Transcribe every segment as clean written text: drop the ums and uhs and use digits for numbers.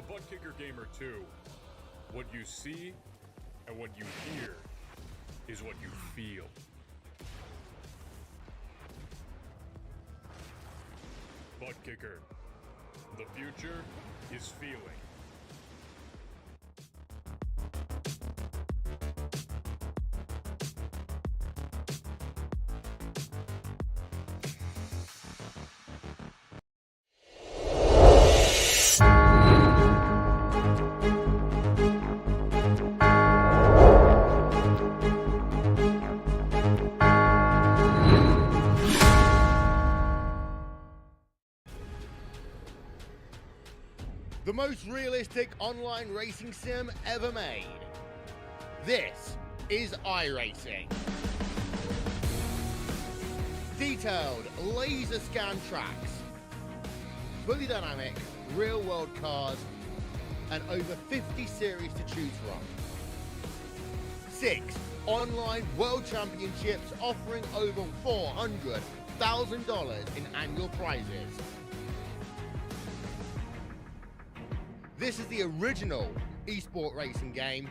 the Butt Kicker Gamer 2, what you see and what you hear is what you feel. Butt Kicker. The future is feeling. The most realistic online racing sim ever made. This is iRacing. Detailed laser scan tracks, fully dynamic, real world cars, and over 50 series to choose from. 6 online world championships offering over $400,000 in annual prizes. This is the original esport racing game.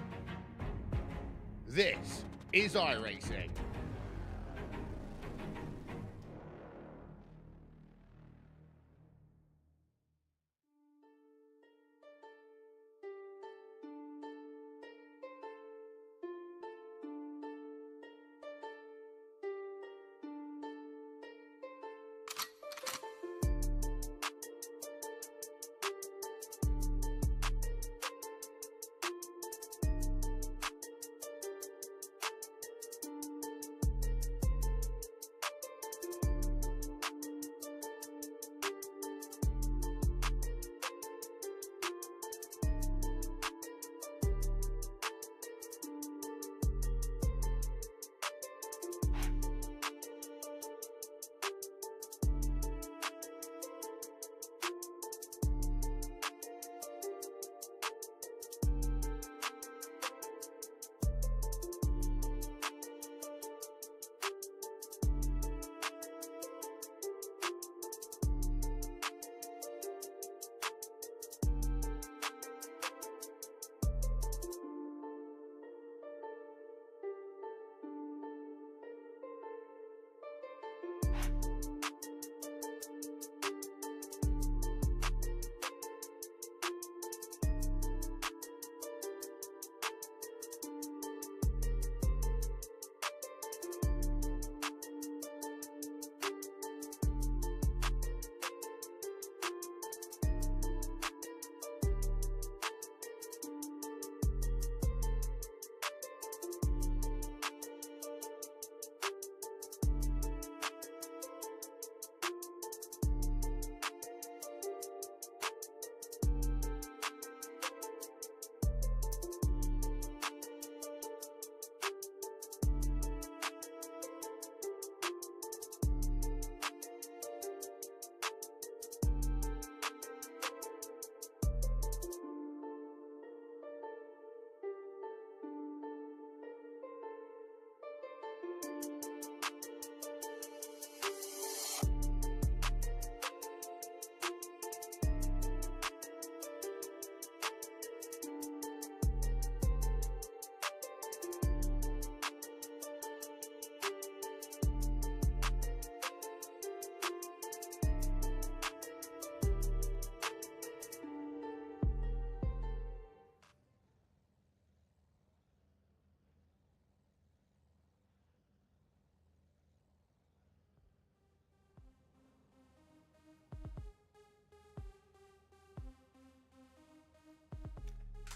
This is iRacing.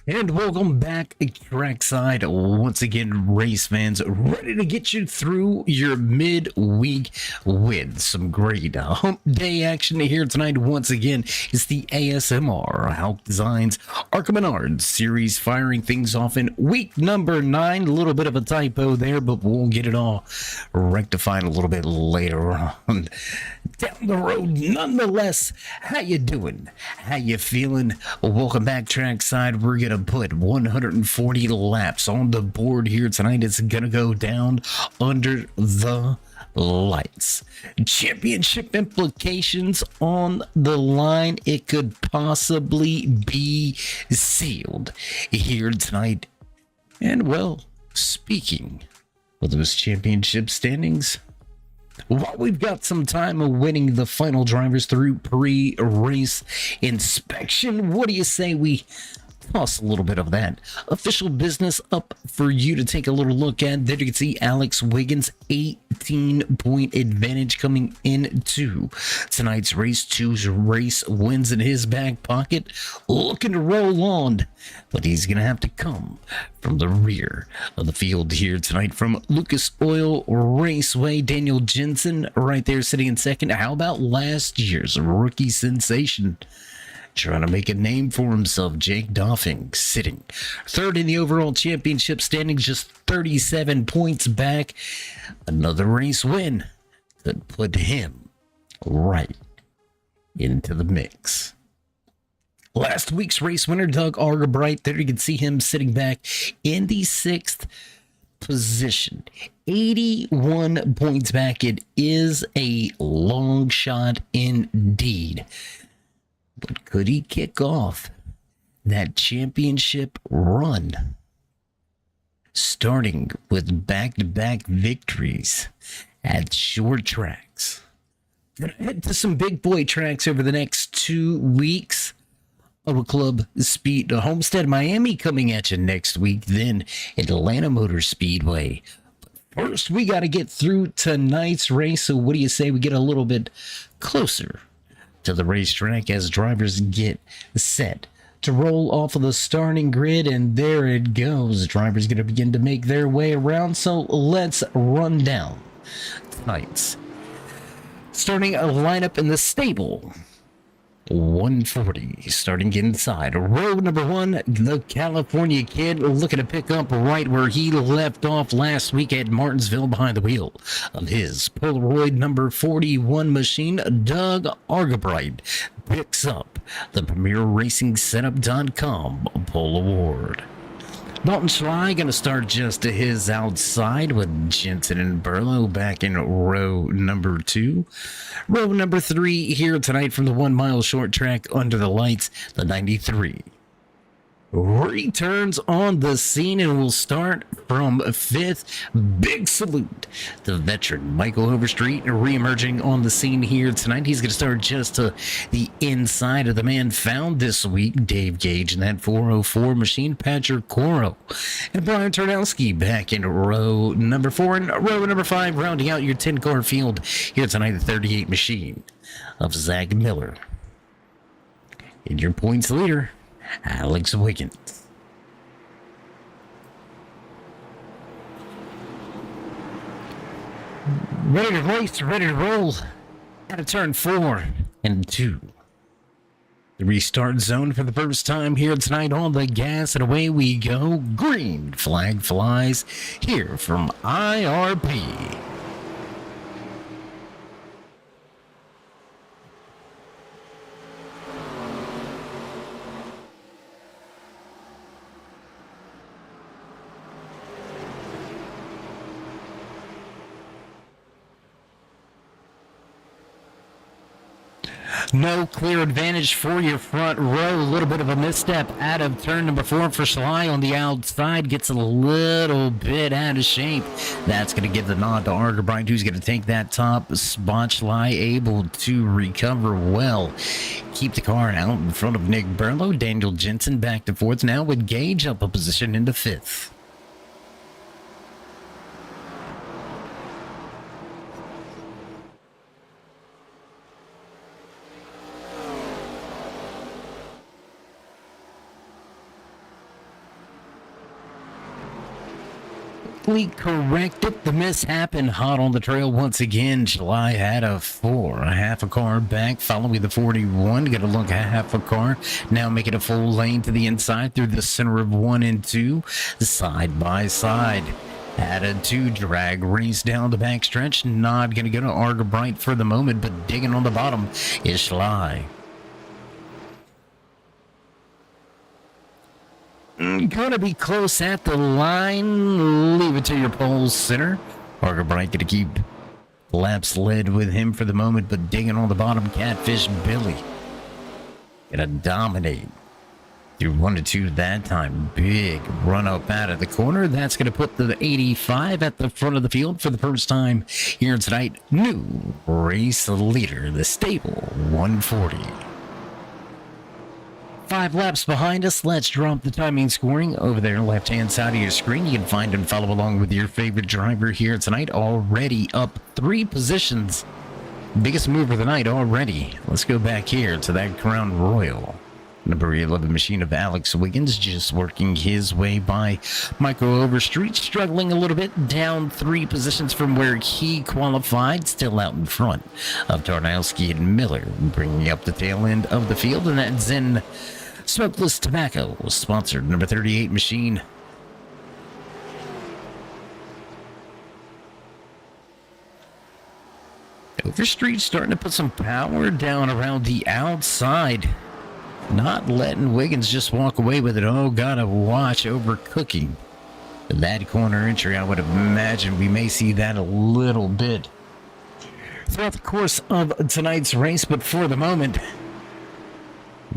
And welcome back, trackside. Once again, race fans, ready to get you through your midweek with some great hump day action here tonight. Once again, it's the A.S.M.R. Hauck Designs Arca series firing things off in week number 9. A little bit of a typo there, but we'll get it all rectified a little bit later on down the road. Nonetheless, how you doing? How you feeling? Welcome back, trackside. We're gonna put 140 laps on the board here tonight. It's gonna go down under the lights. Championship implications on the line. It could possibly be sealed here tonight. And well, speaking of those championship standings, while we've got some time of winning the final drivers through pre-race inspection, what do you say we toss a little bit of that official business up for you to take a little look at? There you can see Alex Wiggins' 18-point advantage coming into tonight's race. 2 race wins in his back pocket, looking to roll on, but he's gonna have to come from the rear of the field here tonight from Lucus Oil Raceway. Daniel Jensen right there sitting in second. How about last year's rookie sensation, trying to make a name for himself, Jake Doffing, sitting third in the overall championship standings, just 37 points back. Another race win could put him right into the mix. Last week's race winner, Doug Argabright, there you can see him sitting back in the 6th position. 81 points back. It is a long shot indeed. But could he kick off that championship run, starting with back-to-back victories at short tracks? Gonna head to some big boy tracks over the next 2 weeks. Auto Club Speed Homestead, Miami coming at you next week, then Atlanta Motor Speedway. But first, we got to get through tonight's race. So what do you say we get a little bit closer to the racetrack as drivers get set to roll off of the starting grid? And there it goes. Drivers going to begin to make their way around. So let's run down tonight's starting a lineup in the Stabil 140. Starting inside row number 1, the California Kid, looking to pick up right where he left off last week at Martinsville behind the wheel of his Polaroid number 41 machine. Doug Argabright picks up the PremierRacingSetup.com pole award. Dalton Schley going to start just to his outside with Jensen and Burlow back in row number 2. Row number 3 here tonight from the 1 mile short track under the lights, the 93 returns on the scene, and we'll start from 5th. Big salute to veteran Michael Overstreet re-emerging on the scene here tonight. He's going to start just to the inside of the man found this week, Dave Gage, in that 404 machine, Patrick Coro, and Brian Tarnowski back in row number 4, and row number 5 rounding out your 10-car field here tonight, the 38 machine of Zach Miller. And your points leader, Alex Wiggins. Ready to race, ready to roll. At a turn 4 and 2. The restart zone for the first time here tonight on the gas, and away we go. Green flag flies here from IRP. No clear advantage for your front row. A little bit of a misstep out of turn number 4 for Schley on the outside. Gets a little bit out of shape. That's going to give the nod to Argabright, who's going to take that top spot. Schley able to recover well. Keep the car out in front of Nick Burlow. Daniel Jensen back to 4th now with Gage up a position into 5th. Corrected the mishap and hot on the trail once again. July had a 4, a half a car back, following the 41. Got to look at half a car. Now make it a full lane to the inside through the center of 1 and 2, side by side. Added 2 drag race down the backstretch. Not going to go to Argabright for the moment, but digging on the bottom is Schley. Gonna be close at the line. Leave it to your pole center. Argabright gonna keep Laps led with him for the moment, but digging on the bottom, Catfish Billy gonna dominate through 1 to 2 that time. Big run up out of the corner. That's gonna put the 85 at the front of the field for the first time here tonight. New race leader, the Stabil 140. 5 laps behind us. Let's drop the timing scoring over there left-hand side of your screen. You can find and follow along with your favorite driver here tonight. Already up 3 positions. Biggest move of the night already. Let's go back here to that Crown Royal. Number 11 machine of Alex Wiggins just working his way by Michael Overstreet, struggling a little bit, down 3 positions from where he qualified, still out in front of Tarnowski and Miller, bringing up the tail end of the field, and that Zen Smokeless Tobacco sponsored number 38 machine. Overstreet starting to put some power down around the outside. Not letting Wiggins just walk away with it. Oh, gotta watch overcooking. That corner entry, I would imagine we may see that a little bit throughout the course of tonight's race, but for the moment,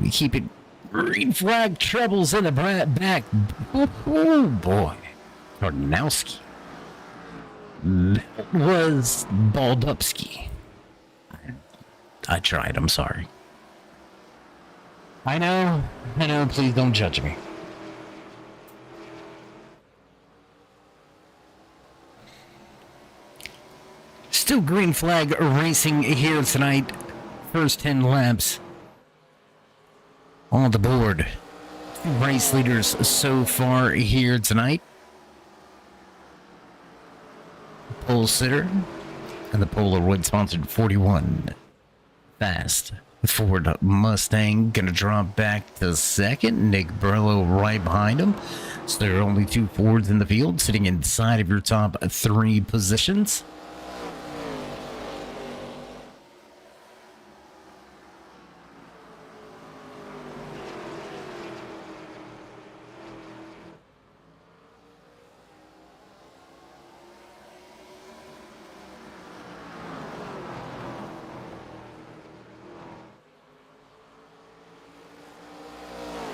we keep it green flag troubles in the back. Oh boy. Tarnowski. That was Baldupski. I tried, I'm sorry. I know, please don't judge me. Still green flag racing here tonight. First 10 laps on the board. Race leaders so far here tonight. Pole sitter and the Polaroid sponsored 41 Fast Ford Mustang gonna drop back to second. Nick Burlow right behind him. So there are only 2 Fords in the field, sitting inside of your top 3 positions.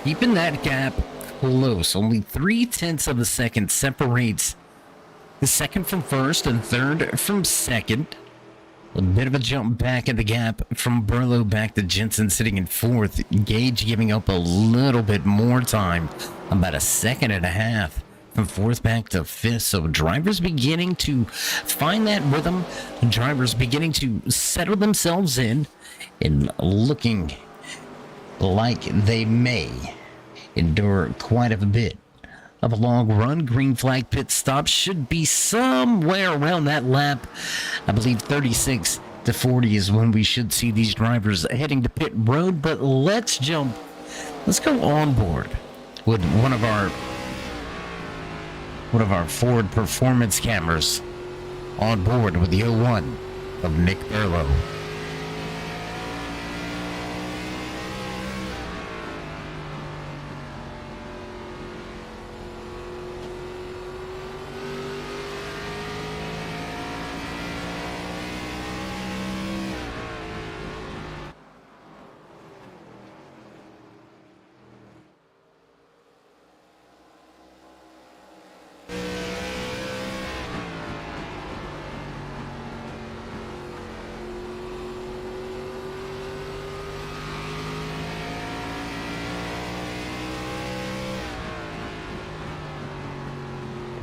Keeping that gap close. Only 0.3 of a second separates the second from first and third from second. A bit of a jump back in the gap from Burlow back to Jensen sitting in fourth. Gage giving up a little bit more time, about 1.5 seconds from fourth back to fifth. So drivers beginning to find that rhythm. Drivers beginning to settle themselves in and looking like they may endure quite a bit of a long run. Green flag pit stop should be somewhere around that lap. I believe 36 to 40 is when we should see these drivers heading to pit road. But let's go on board with one of our Ford performance cameras on board with the 01 of Nick Burlow.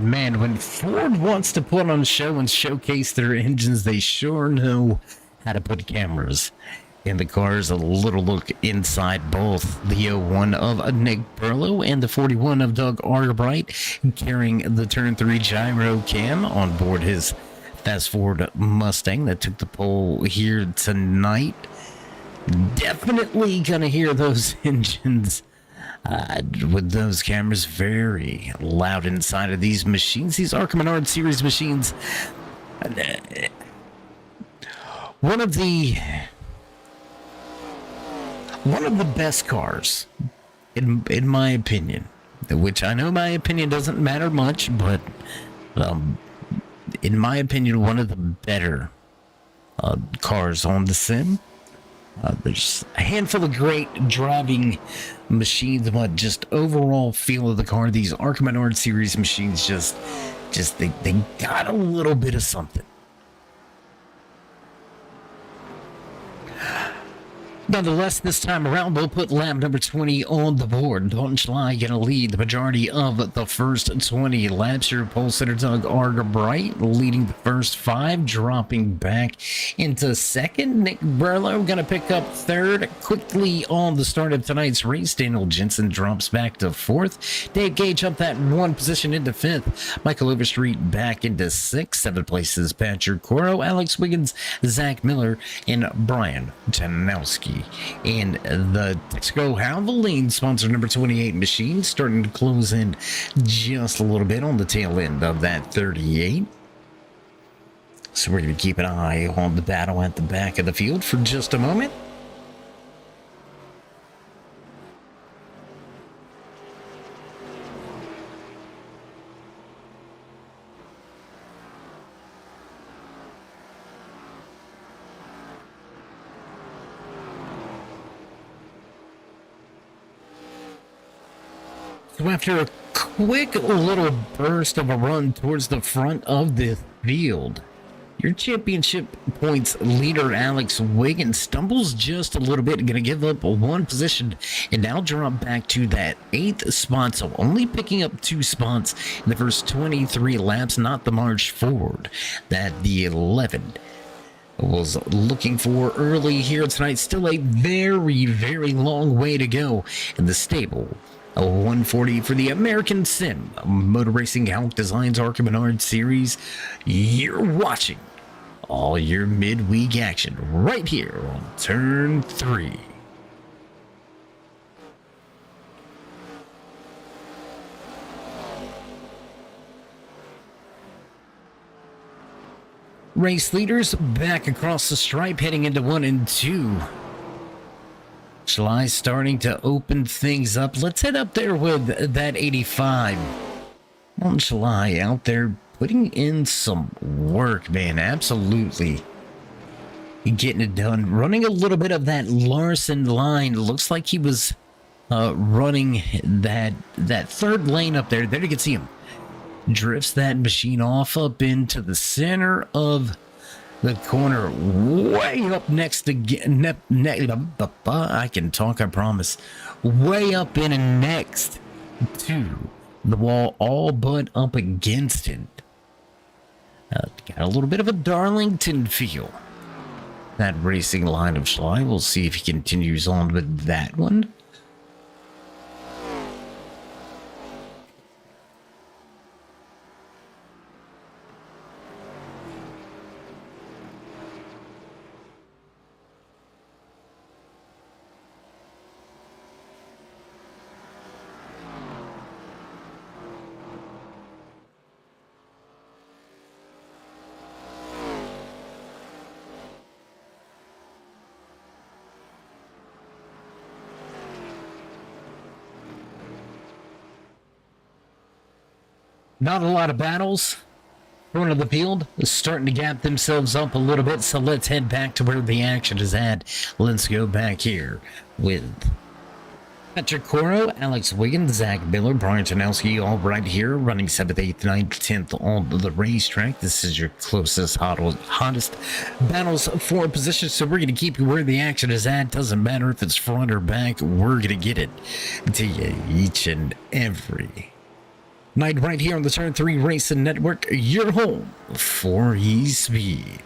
Man, when Ford wants to put on a show and showcase their engines, they sure know how to put cameras in the cars. A little look inside both the 01 of Nick Burlow and the 41 of Doug Arbright, carrying the Turn 3 gyro cam on board his Fast Ford Mustang that took the pole here tonight. Definitely gonna hear those engines with those cameras very loud inside of these machines, these A.S.M.R series machines. One of the best cars, in my opinion, which I know my opinion doesn't matter much, but in my opinion, one of the better cars on the sim. There's a handful of great driving machines, but just overall feel of the car, these A.S.M.R series machines just they got a little bit of something. Nonetheless, this time around, we'll put lap number 20 on the board. Dalton Schley going to lead the majority of the first 20 laps. Your pole sitter Doug Arca Bright leading the first 5, dropping back into second. Nick Burlow going to pick up third. Quickly on the start of tonight's race, Daniel Jensen drops back to 4th. Dave Gage up that 1 position into 5th. Michael Overstreet back into 6th. 7th places Patrick Coro, Alex Wiggins, Zach Miller, and Brian Tanowski. And the Texaco Havoline sponsor number 28 machine starting to close in just a little bit on the tail end of that 38. So we're going to keep an eye on the battle at the back of the field for just a moment. So after a quick little burst of a run towards the front of the field, your championship points leader Alex Wiggins stumbles just a little bit, going to give up 1 position and now drop back to that 8th spot, so only picking up 2 spots in the first 23 laps, not the march forward that the 11 was looking for early here tonight. Still a very, very long way to go in the Stabil. A 140 for the American Sim Motor Racing Hauck Designs A.S.M.R series. You're watching all your midweek action right here on Turn 3. Race leaders back across the stripe heading into 1 and 2. Schley starting to open things up. Let's head up there with that 85. On Schley out there putting in some work, man. Absolutely. Getting it done. Running a little bit of that Larson line. Looks like he was running that 3rd lane up there. There you can see him. Drifts that machine off up into the center of the corner, way up next to I can talk, I promise. Way up in and next to the wall, all but up against it. Got a little bit of a Darlington feel. That racing line of Schley. We'll see if he continues on with that one. Not a lot of battles. Front of the field is starting to gap themselves up a little bit, so let's head back to where the action is at. Let's go back here with Patrick Coro, Alex Wiggins, Zach Miller, Brian Tanowski, all right here, running 7th, 8th, 9th, 10th on the racetrack. This is your closest, hottest battles for position, so we're going to keep you where the action is at. Doesn't matter if it's front or back, we're going to get it to you each and every night right here on the Turn 3 Racing Network, your home for E-Speed.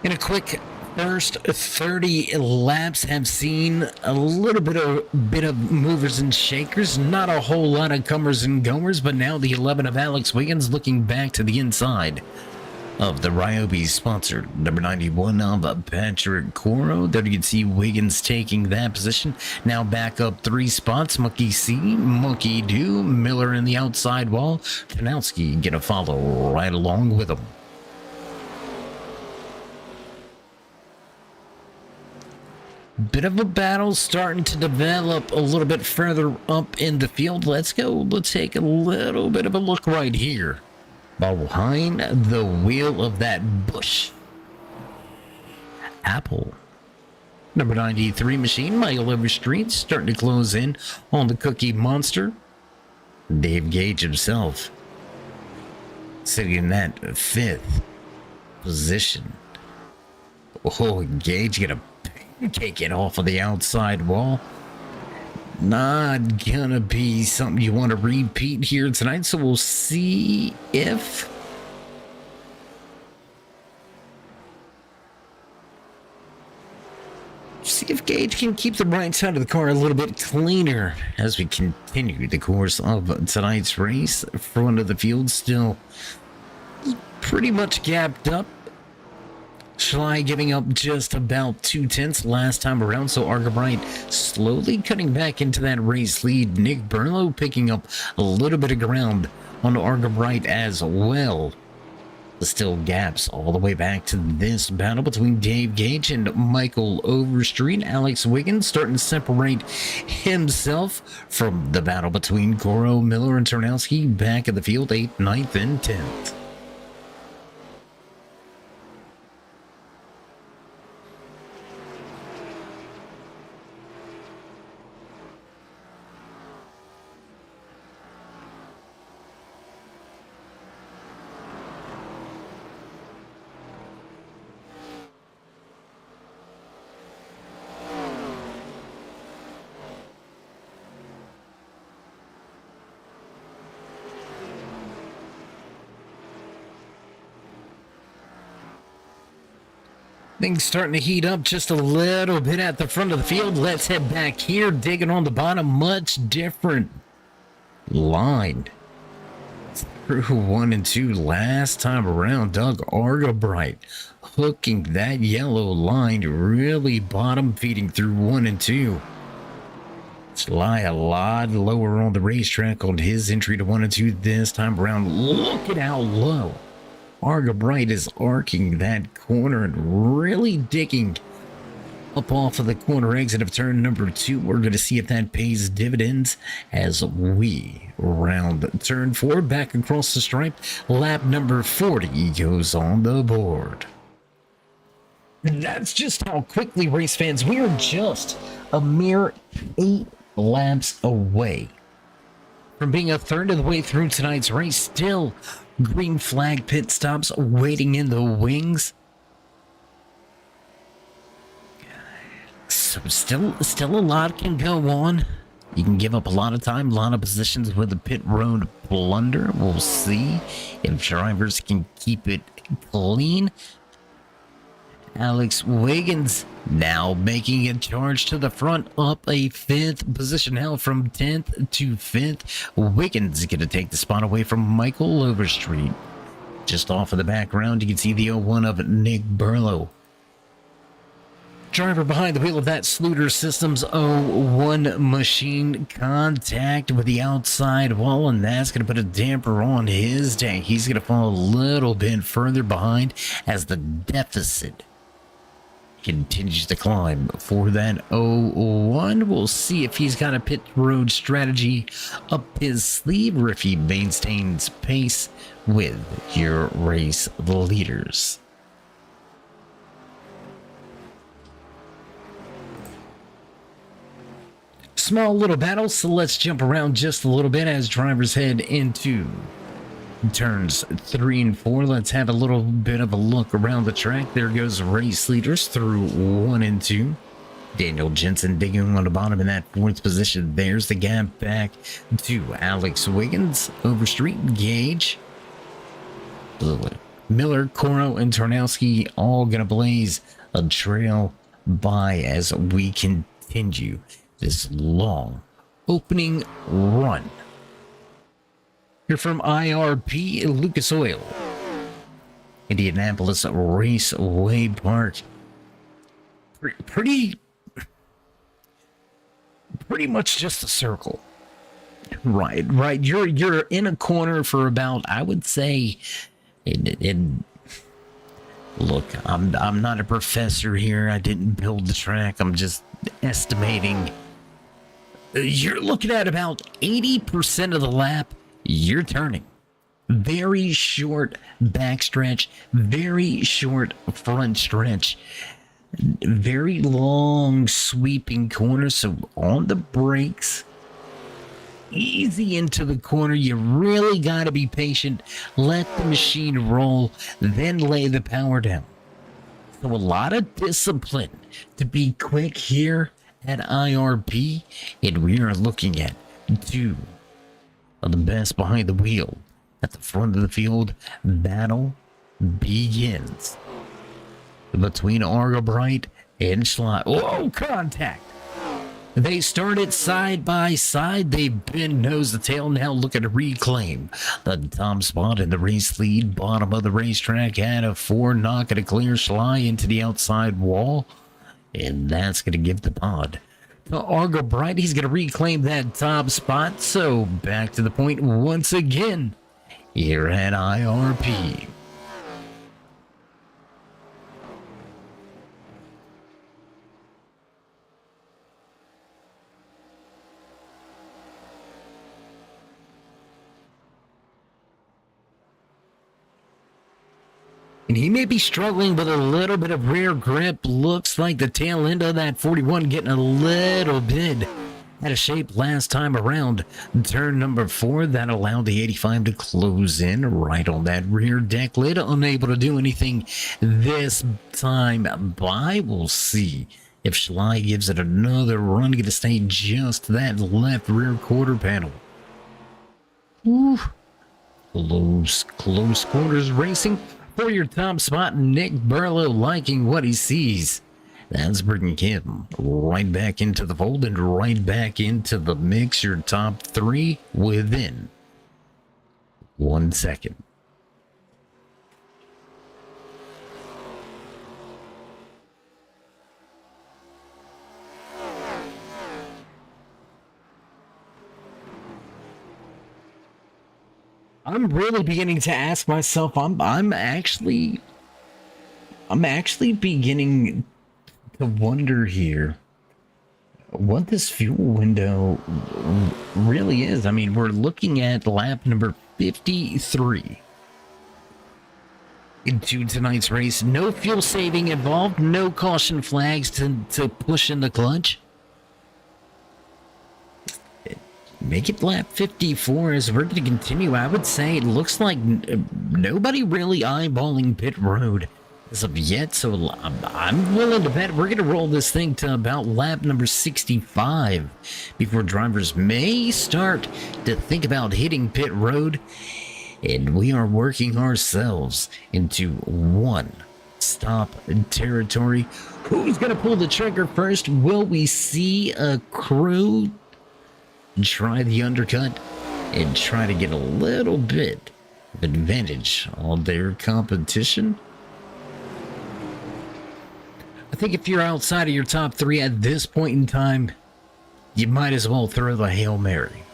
In a quick first 30 laps have seen a little bit of movers and shakers, not a whole lot of comers and goers, but now the 11 of Alex Wiggins looking back to the inside of the Ryobi sponsored number 91 of Patrick Coro. There you can see Wiggins taking that position. Now back up 3 spots. Monkey C, Monkey Do, Miller in the outside wall. Tanowski gonna follow right along with him. Bit of a battle starting to develop a little bit further up in the field. Let's go. Let's take a little bit of a look right here. Behind the wheel of that Bush. Apple. Number 93 machine, Michael Overstreet, starting to close in on the Cookie Monster. Dave Gage himself sitting in that 5th position. Oh, Gage gonna take it off of the outside wall. Not gonna be something you want to repeat here tonight, so we'll see if Gage can keep the right side of the car a little bit cleaner as we continue the course of tonight's race. Front of the field still pretty much gapped up. Schley giving up just about 2/10 last time around, so Arca slowly cutting back into that race lead. Nick Burlow picking up a little bit of ground on Arca as well. Still gaps all the way back to this battle between Dave Gage and Michael Overstreet. Alex Wiggins starting to separate himself from the battle between Coro, Miller, and Tarnowski. Back of the field, 8th, 9th, and 10th. Things starting to heat up just a little bit at the front of the field. Let's head back here, digging on the bottom. Much different line through 1 and 2 last time around. Doug Argabright hooking that yellow line really bottom feeding through 1 and 2. Sly a lot lower on the racetrack on his entry to 1 and 2 this time around. Look at how low Argabright is arcing that corner and really digging up off of the corner exit of turn number 2. We're going to see if that pays dividends as we round turn 4 back across the stripe. Lap number 40 goes on the board. That's just how quickly, race fans, we are just a mere 8 laps away from being a third of the way through tonight's race. Still green flag pit stops waiting in the wings. So still a lot can go on. You can give up a lot of time, a lot of positions with a pit road blunder. We'll see if drivers can keep it clean. Alex Wiggins now making a charge to the front, up a 5th position now from 10th to 5th. Wiggins going to take the spot away from Michael Overstreet. Just off of the background, you can see the 01 of Nick Burlow. Driver behind the wheel of that Sluter Systems 01 machine, contact with the outside wall, and that's going to put a damper on his day. He's going to fall a little bit further behind as the deficit continues to climb for that 01. We'll see if he's got a pit road strategy up his sleeve or if he maintains pace with your race leaders. Small little battle, so let's jump around just a little bit as drivers head into turns 3 and 4. Let's have a little bit of a look around the track. There goes race leaders through 1 and 2. Daniel Jensen digging on the bottom in that 4th position. There's the gap back to Alex Wiggins, Overstreet, Gage, Miller, Coro, and Tarnowski all gonna blaze a trail by as we continue this long opening run. Here from IRP Lucas Oil. Indianapolis Raceway Park. Pretty much just a circle. Right. You're in a corner for about, I would say, look, I'm not a professor here. I didn't build the track. I'm just estimating. You're looking at about 80% of the lap. You're turning. Very short backstretch, very short front stretch, very long sweeping corners. So on the brakes, easy into the corner. You really got to be patient. Let the machine roll, then lay the power down. So a lot of discipline to be quick here at IRP, and we are looking at two of the best behind the wheel. At the front of the field, battle begins between Arca and Schley. Whoa, contact! They started side by side. They bend nose to tail. Now look at a reclaim. The top spot in the race lead. Bottom of the racetrack had a 4, not going to clear. Schley into the outside wall. And that's going to give the pod to Arca. He's going to reclaim that top spot. So back to the point once again here at IRP. And he may be struggling with a little bit of rear grip. Looks like the tail end of that 41 getting a little bit out of shape last time around. Turn number 4, that allowed the 85 to close in right on that rear deck lid. Unable to do anything this time by. We'll see if Schley gives it another run. Going to stay just that left rear quarter panel. Ooh. Close quarters racing. For your top spot, Nick Burlow liking what he sees. That's bringing him right back into the fold and right back into the mix. Your top 3 within 1 second. I'm really beginning to ask myself, I'm actually beginning to wonder here what this fuel window really is. I mean, we're looking at lap number 53 into tonight's race. No fuel saving involved, no caution flags to push in the clutch. Make it lap 54 as we're going to continue. I would say it looks like nobody really eyeballing pit road as of yet, so I'm willing to bet we're going to roll this thing to about lap number 65 before drivers may start to think about hitting pit road, and we are working ourselves into one stop territory. Who's going to pull the trigger first? Will we see a crew try the undercut and try to get a little bit of advantage on their competition? I think if you're outside of your top 3 at this point in time, you might as well throw the Hail Mary.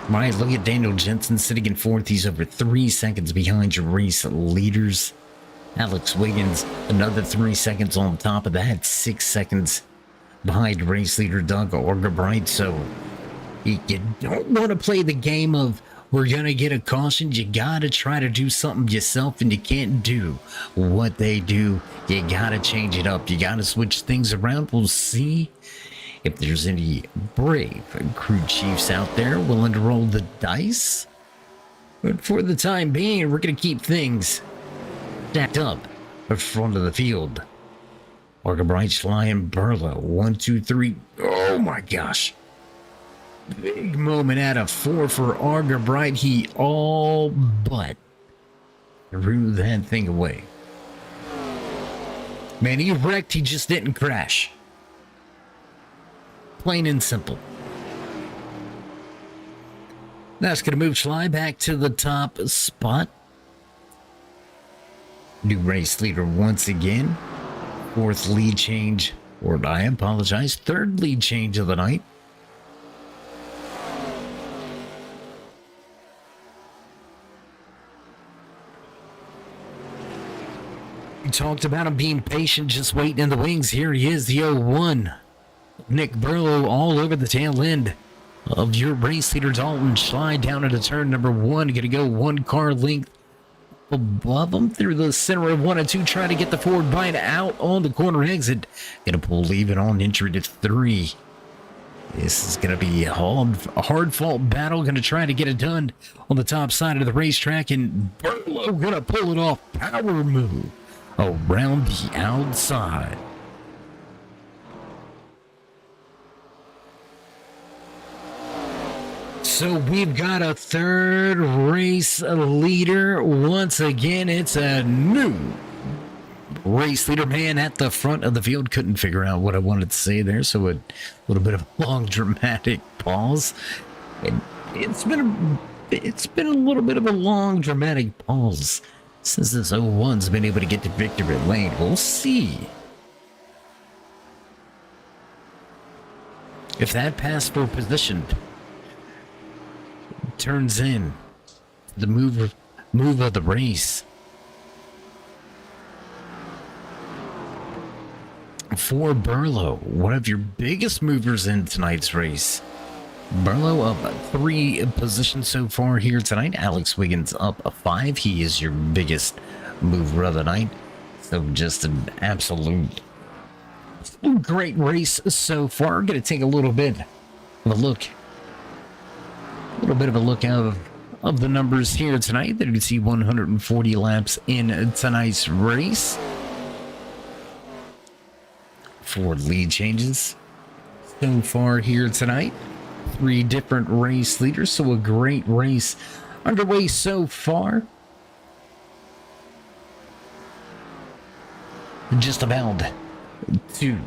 Right, look at Daniel Jensen sitting in 4th. He's over 3 seconds behind your race leaders. Alex Wiggins, another 3 seconds on top of that, 6 seconds behind race leader Doug Arca. So you don't want to play the game of we're going to get a caution. You got to try to do something yourself, and you can't do what they do. You got to change it up. You got to switch things around. We'll see if there's any brave crew chiefs out there willing to roll the dice. But for the time being, we're going to keep things stacked up in front of the field. Arca, Schley, and Burlow. 1, 2, 3. Oh my gosh. Big moment out of 4 for Arca. He all but threw that thing away. Man, he wrecked. He just didn't crash. Plain and simple. That's going to move Schley back to the top spot. New race leader once again. Fourth lead change, or I apologize, third lead change of the night. We talked about him being patient, just waiting in the wings. Here he is, the 01. Nick Burlow all over the tail end of your race leader, Dalton Schley, down into turn number 1. Going to go 1 car length above him through the center of 1 and 2, trying to get the forward bite out on the corner exit. Going to pull leave it on entry to 3. This is going to be a hard fought battle. Going to try to get it done on the top side of the racetrack, and Burlow going to pull it off. Power move around the outside. So we've got a third race leader. Once again, it's a new race leader. Man at the front of the field. Couldn't figure out what I wanted to say there, so a little bit of a long dramatic pause. And it's been a little bit of a long dramatic pause since this 01's been able to get to victory lane. We'll see if that pass for position turns in the move of the race. For Burlow, one of your biggest movers in tonight's race. Burlow up 3 positions so far here tonight. Alex Wiggins up 5. He is your biggest mover of the night. So just an absolute great race so far. Going to take a little bit of a look. A little bit of a look out of the numbers here tonight. There you see 140 laps in tonight's race. 4 lead changes so far here tonight. 3 different race leaders, so a great race underway so far. Just about to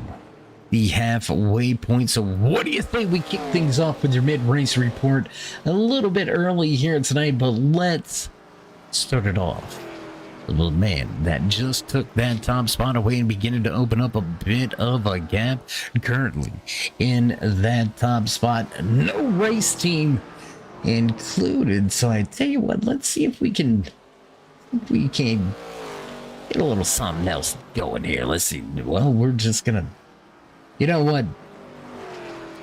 the halfway point. So what do you think? We kick things off with your mid-race report a little bit early here tonight, but let's start it off. Well, man, that just took that top spot away and beginning to open up a bit of a gap. Currently in that top spot, no race team included. So I tell you what, let's see if we can get a little something else going here. Let's see. Well, we're just gonna, you know what?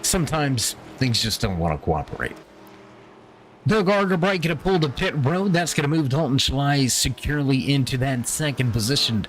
Sometimes things just don't want to cooperate. Doug Argerbright going to pull the pit road. That's going to move Dalton Schley securely into that second position.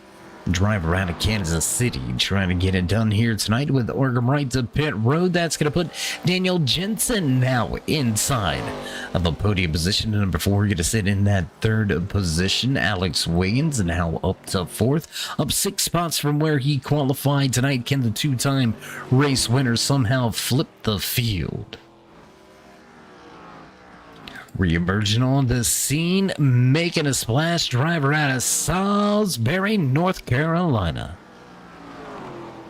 Driver out of Kansas City trying to get it done here tonight with Argerbright to pit road. That's going to put Daniel Jensen now inside of a podium position. Number 4 going to sit in that third position. Alex Wiggins now up to 4th. Up 6 spots from where he qualified tonight. Can the 2-time race winner somehow flip the field? Re-emerging on the scene, making a splash, driver out of Salisbury, North Carolina.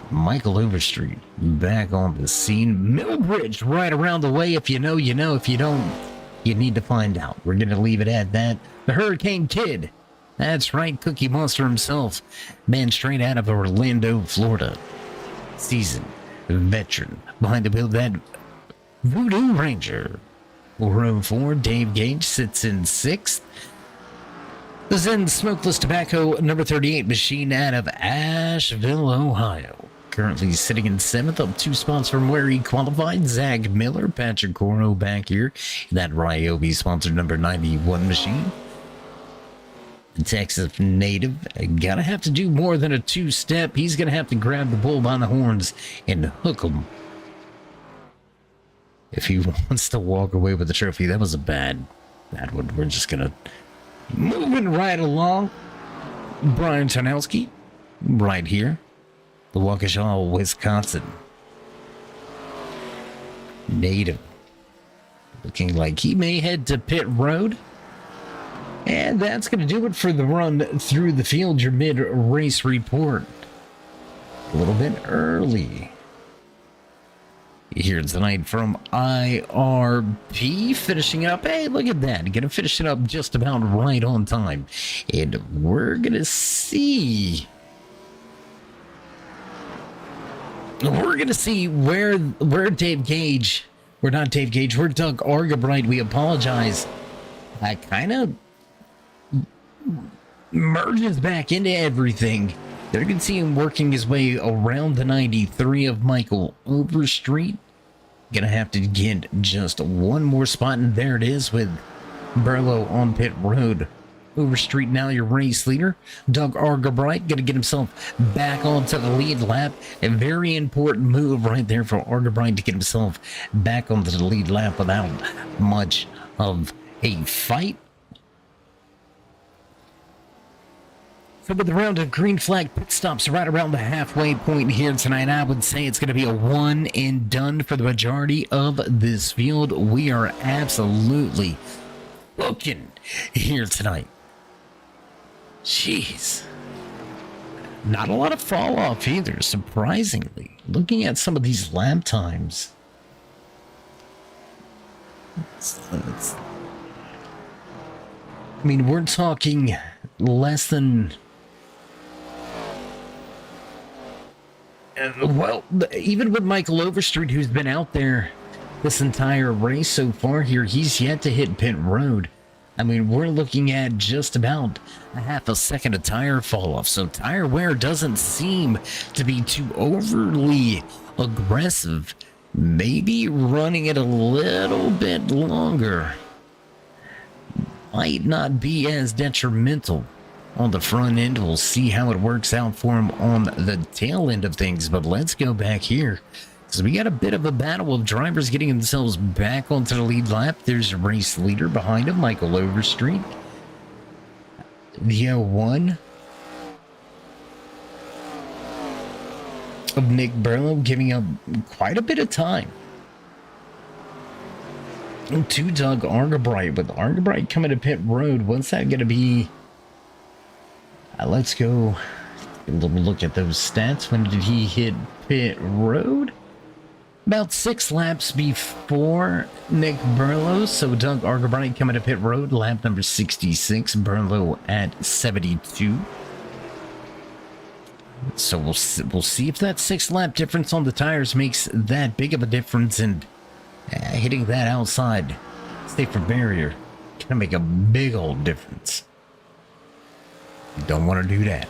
Michael Overstreet back on the scene. Millbridge right around the way. If you know, you know. If you don't, you need to find out. We're going to leave it at that. The Hurricane Kid. That's right, Cookie Monster himself. Man straight out of Orlando, Florida. Seasoned veteran. Behind the wheel, that Voodoo Ranger. Row 4, Dave Gage sits in 6th. The Zen Smokeless Tobacco number 38 machine out of Asheville, Ohio. Currently sitting in 7th, up 2 spots from where he qualified. Zach Miller, Patrick Corno back here. That Ryobi sponsored number 91 machine. The Texas native, gotta have to do more than a 2-step. He's gonna have to grab the bull by the horns and hook him if he wants to walk away with the trophy. That was a bad one. We're just gonna moving right along. Brian Tarnowski, right here, the Waukesha, Wisconsin native, looking like he may head to pit road. And that's going to do it for the run through the field. Your mid-race report. A little bit early here tonight from IRP, finishing up. Hey, look at that. Gonna finish it up just about right on time. And we're gonna see. We're gonna see where Dave Gage, we're not Dave Gage, we're Doug Argabright. We apologize. I kind of merges back into everything. There you can see him working his way around the 93 of Michael Overstreet. Gonna have to get just one more spot, and there it is with Burlow on pit road. Overstreet now your race leader. Doug Argabright gonna get himself back onto the lead lap. A very important move right there for Argabright to get himself back onto the lead lap without much of a fight. So with the round of green flag pit stops right around the halfway point here tonight, I would say it's going to be a one and done for the majority of this field. We are absolutely looking here tonight. Jeez. Not a lot of fall off either, surprisingly. Looking at some of these lap times. I mean, we're talking less than... well, even with Michael Overstreet, who's been out there this entire race so far here, he's yet to hit pit road. I mean, we're looking at just about a half a second of tire fall off. So tire wear doesn't seem to be too overly aggressive. Maybe running it a little bit longer might not be as detrimental on the front end. We'll see how it works out for him on the tail end of things. But let's go back here, because we got a bit of a battle of drivers getting themselves back onto the lead lap. There's a race leader behind him, Michael Overstreet. The 01 of Nick Burlow giving up quite a bit of time to Doug Argabright. With Argabright coming to pit road, what's that going to be? Let's go a little look at those stats. When did he hit pit road? About 6 laps before Nick Burlow. So Doug Argabright coming to pit road, lap number 66. Burlow at 72. So we'll see if that 6-lap difference on the tires makes that big of a difference. And hitting that outside safer barrier can make a big old difference. Don't want to do that.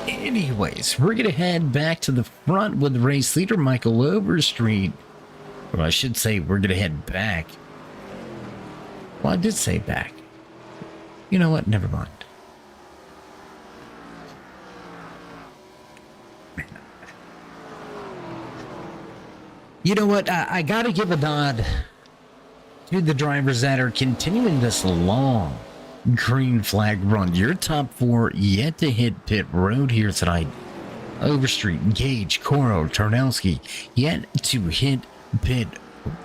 Anyways, we're going to head back to the front with the race leader, Michael Overstreet. Or I should say, we're going to head back. Well, I did say back. You know what? Never mind. You know what? I got to give a nod to the drivers that are continuing this long green flag run. Your top 4 yet to hit pit road here tonight. Overstreet, Gage, Coro, Tarnowski yet to hit pit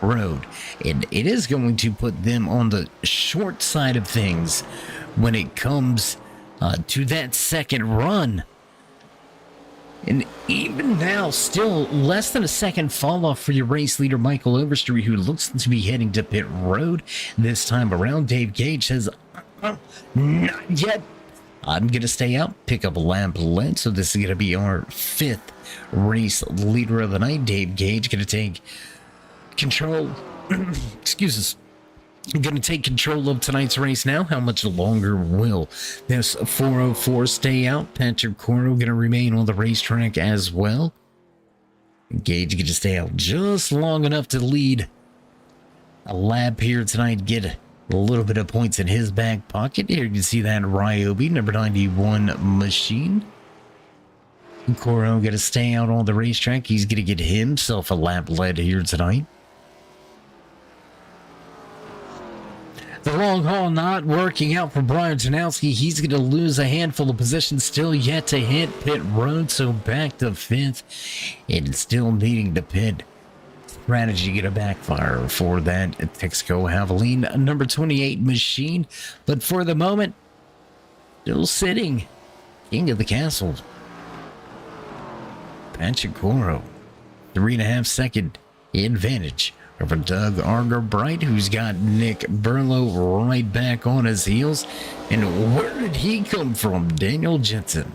road. And it is going to put them on the short side of things when it comes to that second run. And even now, still less than a second fall off for your race leader, Michael Overstreet, who looks to be heading to pit road this time around. Dave Gage says, not yet. I'm going to stay out, pick up a lap led. So this is going to be our 5th race leader of the night. Dave Gage going to take control. Excuse us. I'm going to take control of tonight's race now. How much longer will this 404 stay out? Patrick Coro going to remain on the racetrack as well. Gage going to stay out just long enough to lead a lap here tonight. Get a little bit of points in his back pocket. Here you can see that Ryobi, number 91 machine. Coro going to stay out on the racetrack. He's going to get himself a lap led here tonight. The long haul not working out for Brian Janowski. He's going to lose a handful of positions, still yet to hit pit road, so back to 5th and still needing to pit. Strategy going to backfire for that Texaco Javelin number 28 machine, but for the moment, still sitting king of the castle. Patrick Coro, 3.5 second advantage over Doug Arga-Bright, who's got Nick Burlow right back on his heels. And where did he come from? Daniel Jensen.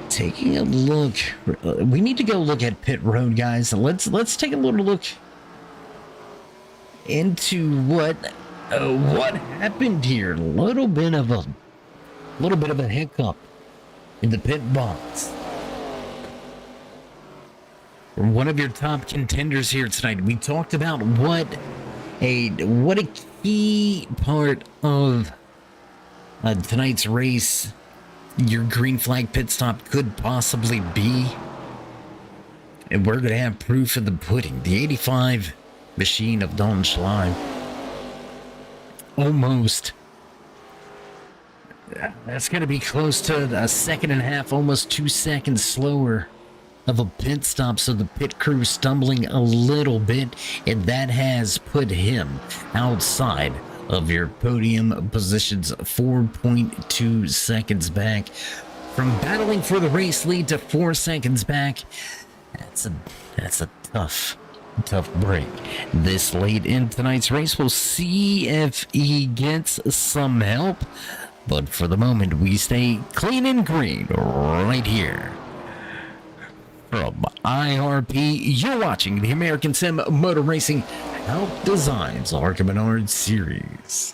Taking a look. We need to go look at pit road, guys. Let's take a little look into what happened here. A little bit of a hiccup in the pit box. One of your top contenders here tonight. We talked about what a key part of tonight's race your green flag pit stop could possibly be. And we're going to have proof of the pudding. The 85 machine of Don Schleim. Almost. That's going to be close to a second and a half, almost 2 seconds slower of a pit stop. So the pit crew stumbling a little bit, and that has put him outside of your podium positions, 4.2 seconds back. From battling for the race lead to 4 seconds back, that's a tough break. This late in tonight's race, we'll see if he gets some help. But for the moment, we stay clean and green right here. From IRP, you're watching the American Sim Motor Racing Hauck Designs Arca Menard Series.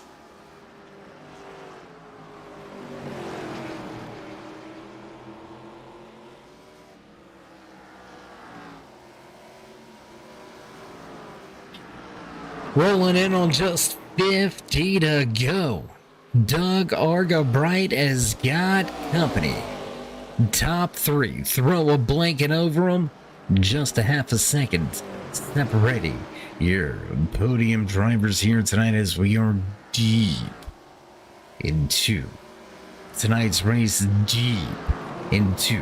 Rolling in on just 50 to go. Doug Arga-Bright has got company. Top 3, throw a blanket over them. Just a half a second separating your podium drivers here tonight as we are deep into tonight's race, deep into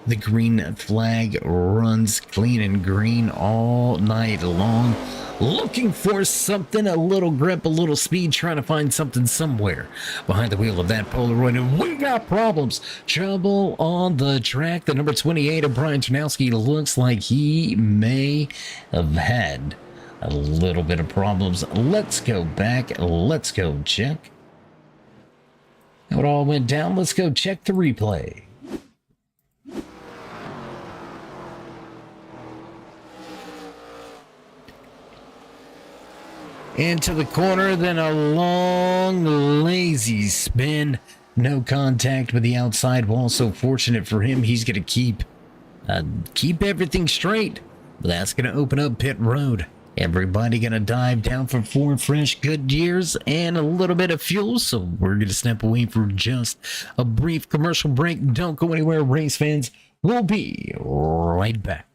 the green flag runs, clean and green all night long. Looking for something, a little grip, a little speed, trying to find something somewhere behind the wheel of that Polaroid. And we got problems. Trouble on the track. The number 28 of Brian Ternowski looks like he may have had a little bit of problems. Let's go back. Let's go check how it all went down. Let's go check the replay. Into the corner, then a long, lazy spin. No contact with the outside wall. So fortunate for him, he's going to keep everything straight. But that's going to open up pit road. Everybody going to dive down for 4 fresh good years and a little bit of fuel. So we're going to step away for just a brief commercial break. Don't go anywhere, race fans. We'll be right back.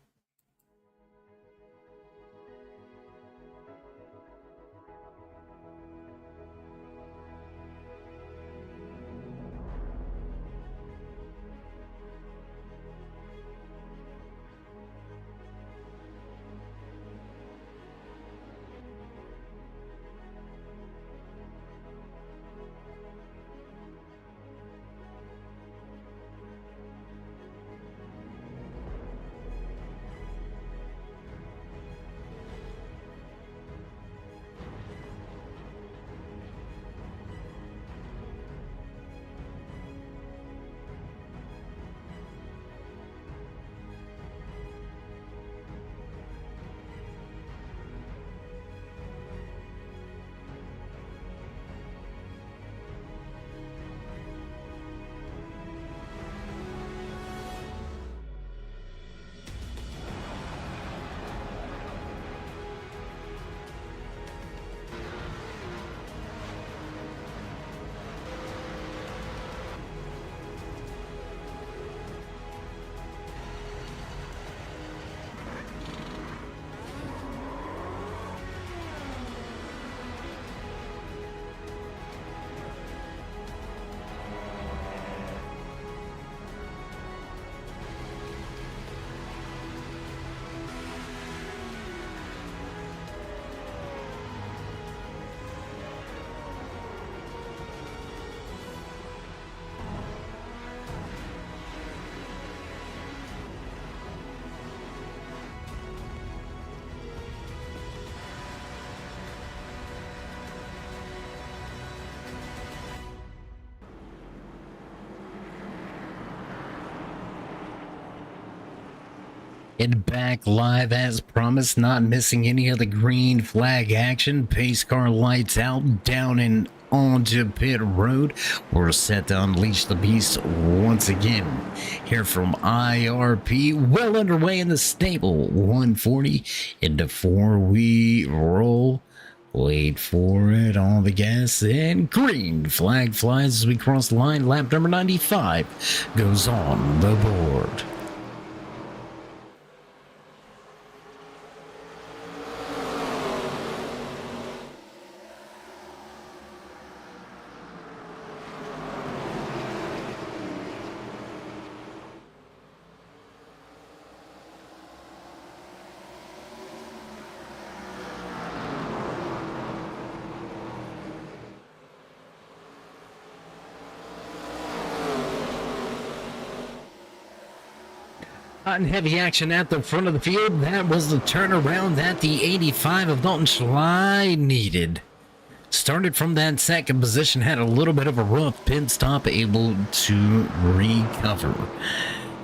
and back live as promised, not missing any of the green flag action. Pace car lights out, down and onto pit road. We're set to unleash the beast once again. Here from IRP, well underway in the stable. 140 into 4 we roll. Wait for it, on the gas, and green flag flies as we cross the line. Lap number 95 goes on the board. Hot and heavy action at the front of the field. That was the turnaround that the 85 of Dalton Schley needed. Started from that second position, had a little bit of a rough pit stop, able to recover.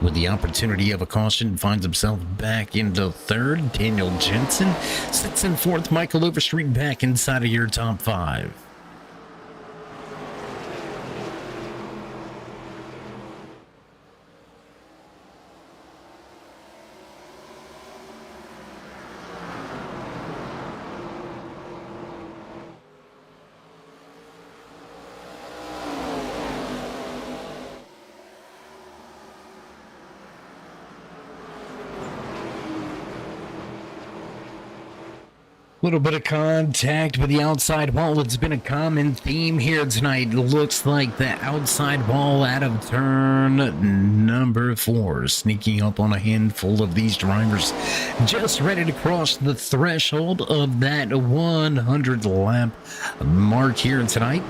With the opportunity of a caution, finds himself back into third. Daniel Jensen sits in fourth. Michael Overstreet back inside of your top five. Little bit of contact with the outside wall. It's been a common theme here tonight. Looks like the outside wall out of turn number 4, sneaking up on a handful of these drivers, just ready to cross the threshold of that 100 lap mark here tonight.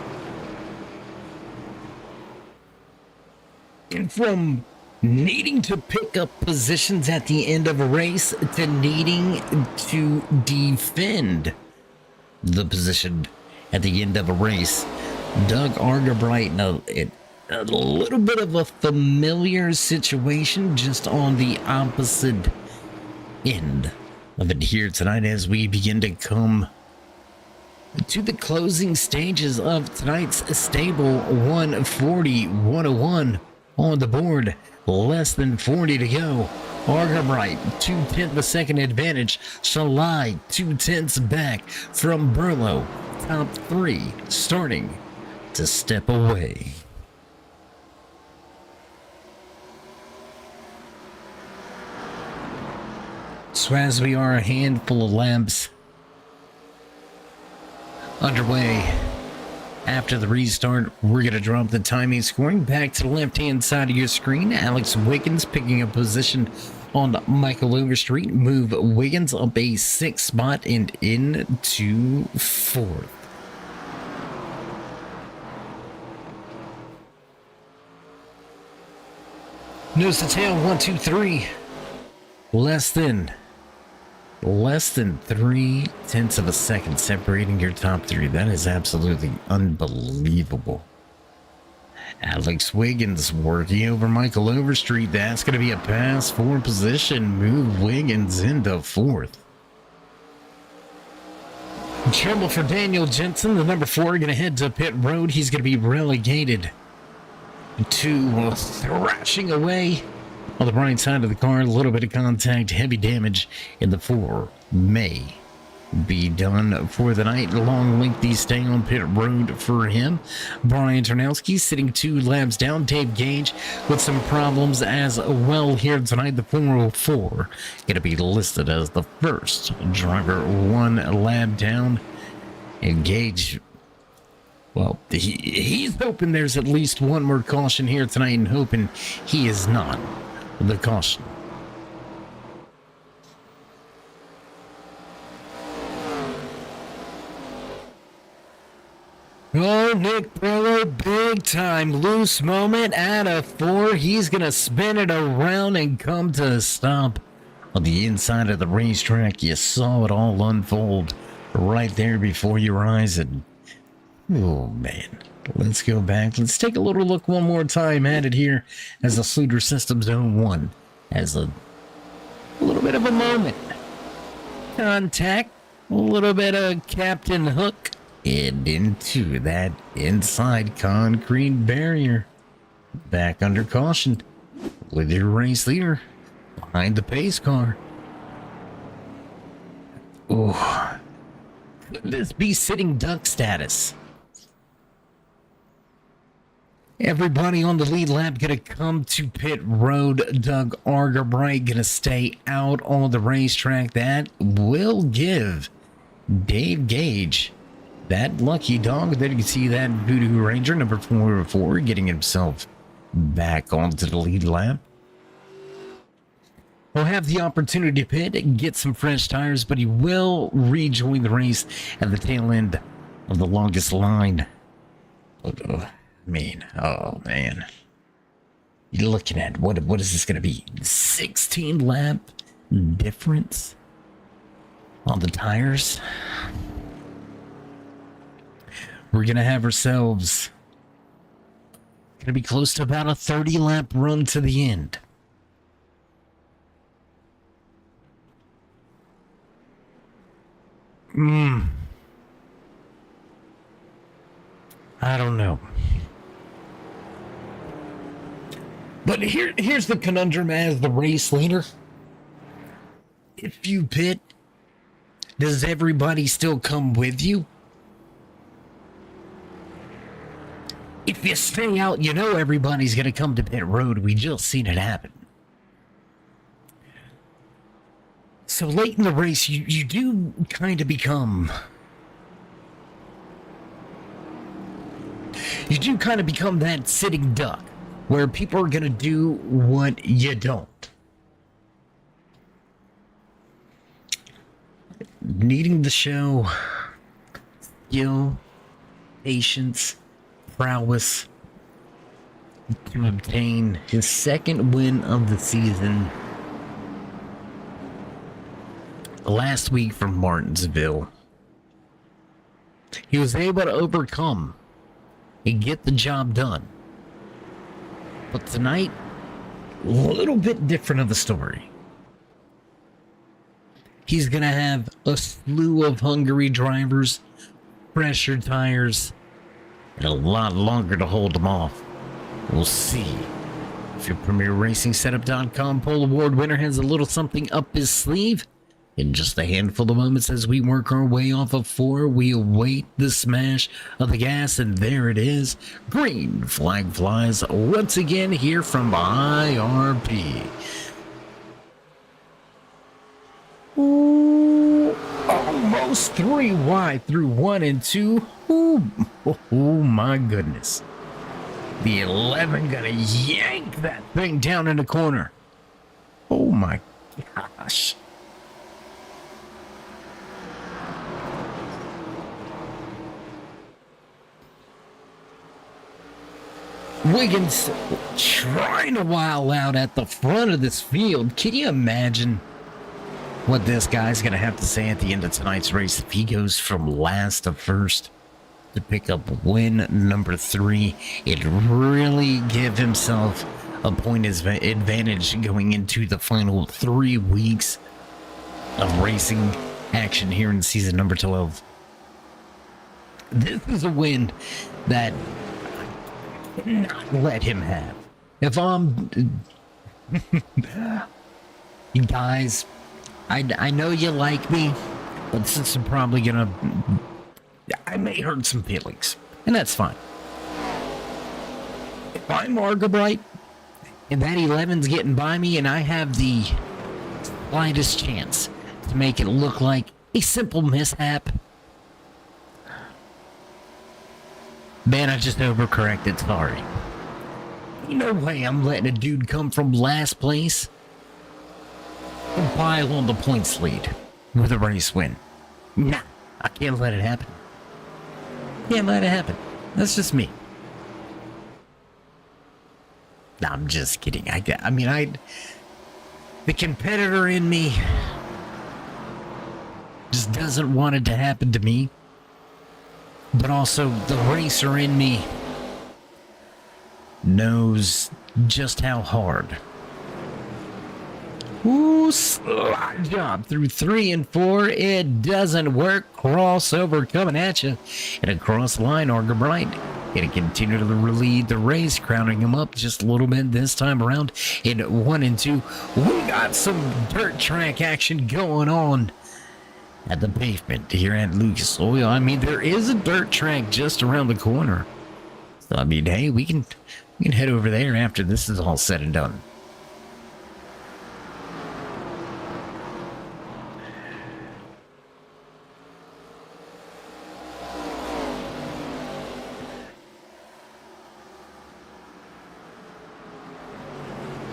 And from needing to pick up positions at the end of a race to needing to defend the position at the end of a race, Doug Argabright in a little bit of a familiar situation, just on the opposite end of it here tonight as we begin to come to the closing stages of tonight's stable. 140-101 on the board. Less than 40 to go. Argabright, 2/10 of a second advantage. Schley, 2/10 back from Burlow. Top 3 starting to step away. So as we are a handful of laps underway, after the restart, we're going to drop the timing scoring back to the left-hand side of your screen. Alex Wiggins picking a position on Michael Overstreet. Move Wiggins up a 6th spot and into 4th. Nose to tail, 1, 2, 3. Less than 3/10 of a second separating your top 3. That is absolutely unbelievable. Alex Wiggins working over Michael Overstreet. That's going to be a pass for position. Move Wiggins into 4th. Trouble for Daniel Jensen, the number 4, going to head to pit road. He's going to be relegated to thrashing away on the right side of the car. A little bit of contact, heavy damage in the 4 may be done for the night. Long lengthy stay on pit road for him. Brian Ternowski sitting 2 laps down. Dave Gage with some problems as well here tonight. The 404 going to be listed as the first driver 1 lap down. And Gage, well, he's hoping there's at least one more caution here tonight, and hoping he is not the caution. Oh, Nick Brewer, big time loose moment out of 4. He's going to spin it around and come to a stop on the inside of the racetrack. You saw it all unfold right there before your eyes. And, oh, man. Let's go back. Let's take a little look one more time at it here as the Sluder Systems Zone 1 as the A little bit of a moment. Contact. A little bit of Captain Hook. And into that inside concrete barrier. Back under caution. With your race leader. Behind the pace car. Oh. Could this be sitting duck status? Everybody on the lead lap gonna come to pit road. Doug Argabright gonna stay out on the racetrack. That will give Dave Gage, that lucky dog. There you can see that Voodoo Ranger, number 404, getting himself back onto the lead lap. He'll have the opportunity to pit and get some fresh tires, but he will rejoin the race at the tail end of the longest line. Oh man, you're looking at what is this going to be? 16 lap difference on the tires. We're gonna have ourselves gonna be close to about a 30 lap run to the end. I don't know. But here's the conundrum as the race leader. If you pit, does everybody still come with you? If you stay out, you know everybody's going to come to pit road. We just seen it happen. So late in the race, you do kind of become... You do kind of become that sitting duck, where people are going to do what you don't. Needing to show skill, patience, prowess to obtain his second win of the season last week from Martinsville. He was able to overcome and get the job done. But tonight, a little bit different of a story. He's going to have a slew of Hungary drivers, fresher tires, and a lot longer to hold them off. We'll see if your PremierRacingSetup.com Pole Award winner has a little something up his sleeve. In just a handful of moments as we work our way off of 4, we await the smash of the gas, and there it is. Green flag flies once again here from IRP. Ooh, almost 3 wide through 1 and 2. Ooh, oh my goodness. The 11 gonna yank that thing down in the corner. Oh my gosh. Wiggins trying to wild out at the front of this field. Can you imagine what this guy's going to have to say at the end of tonight's race if he goes from last to first to pick up win number 3? It really give himself a point advantage going into the final 3 weeks of racing action here in season number 12. This is a win that not let him have. If I'm you guys, I know you like me, but since I'm probably gonna, I may hurt some feelings, and that's fine. If I'm Argabright and that 11's getting by me and I have the slightest chance to make it look like a simple mishap, man, I just overcorrected, sorry. No way I'm letting a dude come from last place and pile on the points lead with a race win. Nah, I can't let it happen. Can't let it happen. That's just me. Nah, I'm just kidding. The competitor in me just doesn't want it to happen to me. But also, the racer in me knows just how hard Ooh, slide job through 3 and 4. It doesn't work. Crossover coming at you. And across the line, Arca Bright. Gonna continue to lead the race, crowding him up just a little bit this time around. In 1 and 2, we got some dirt track action going on at the pavement here at Lucas. Oh, yeah, I mean, there is a dirt track just around the corner. So, I mean, hey, we can head over there after this is all said and done.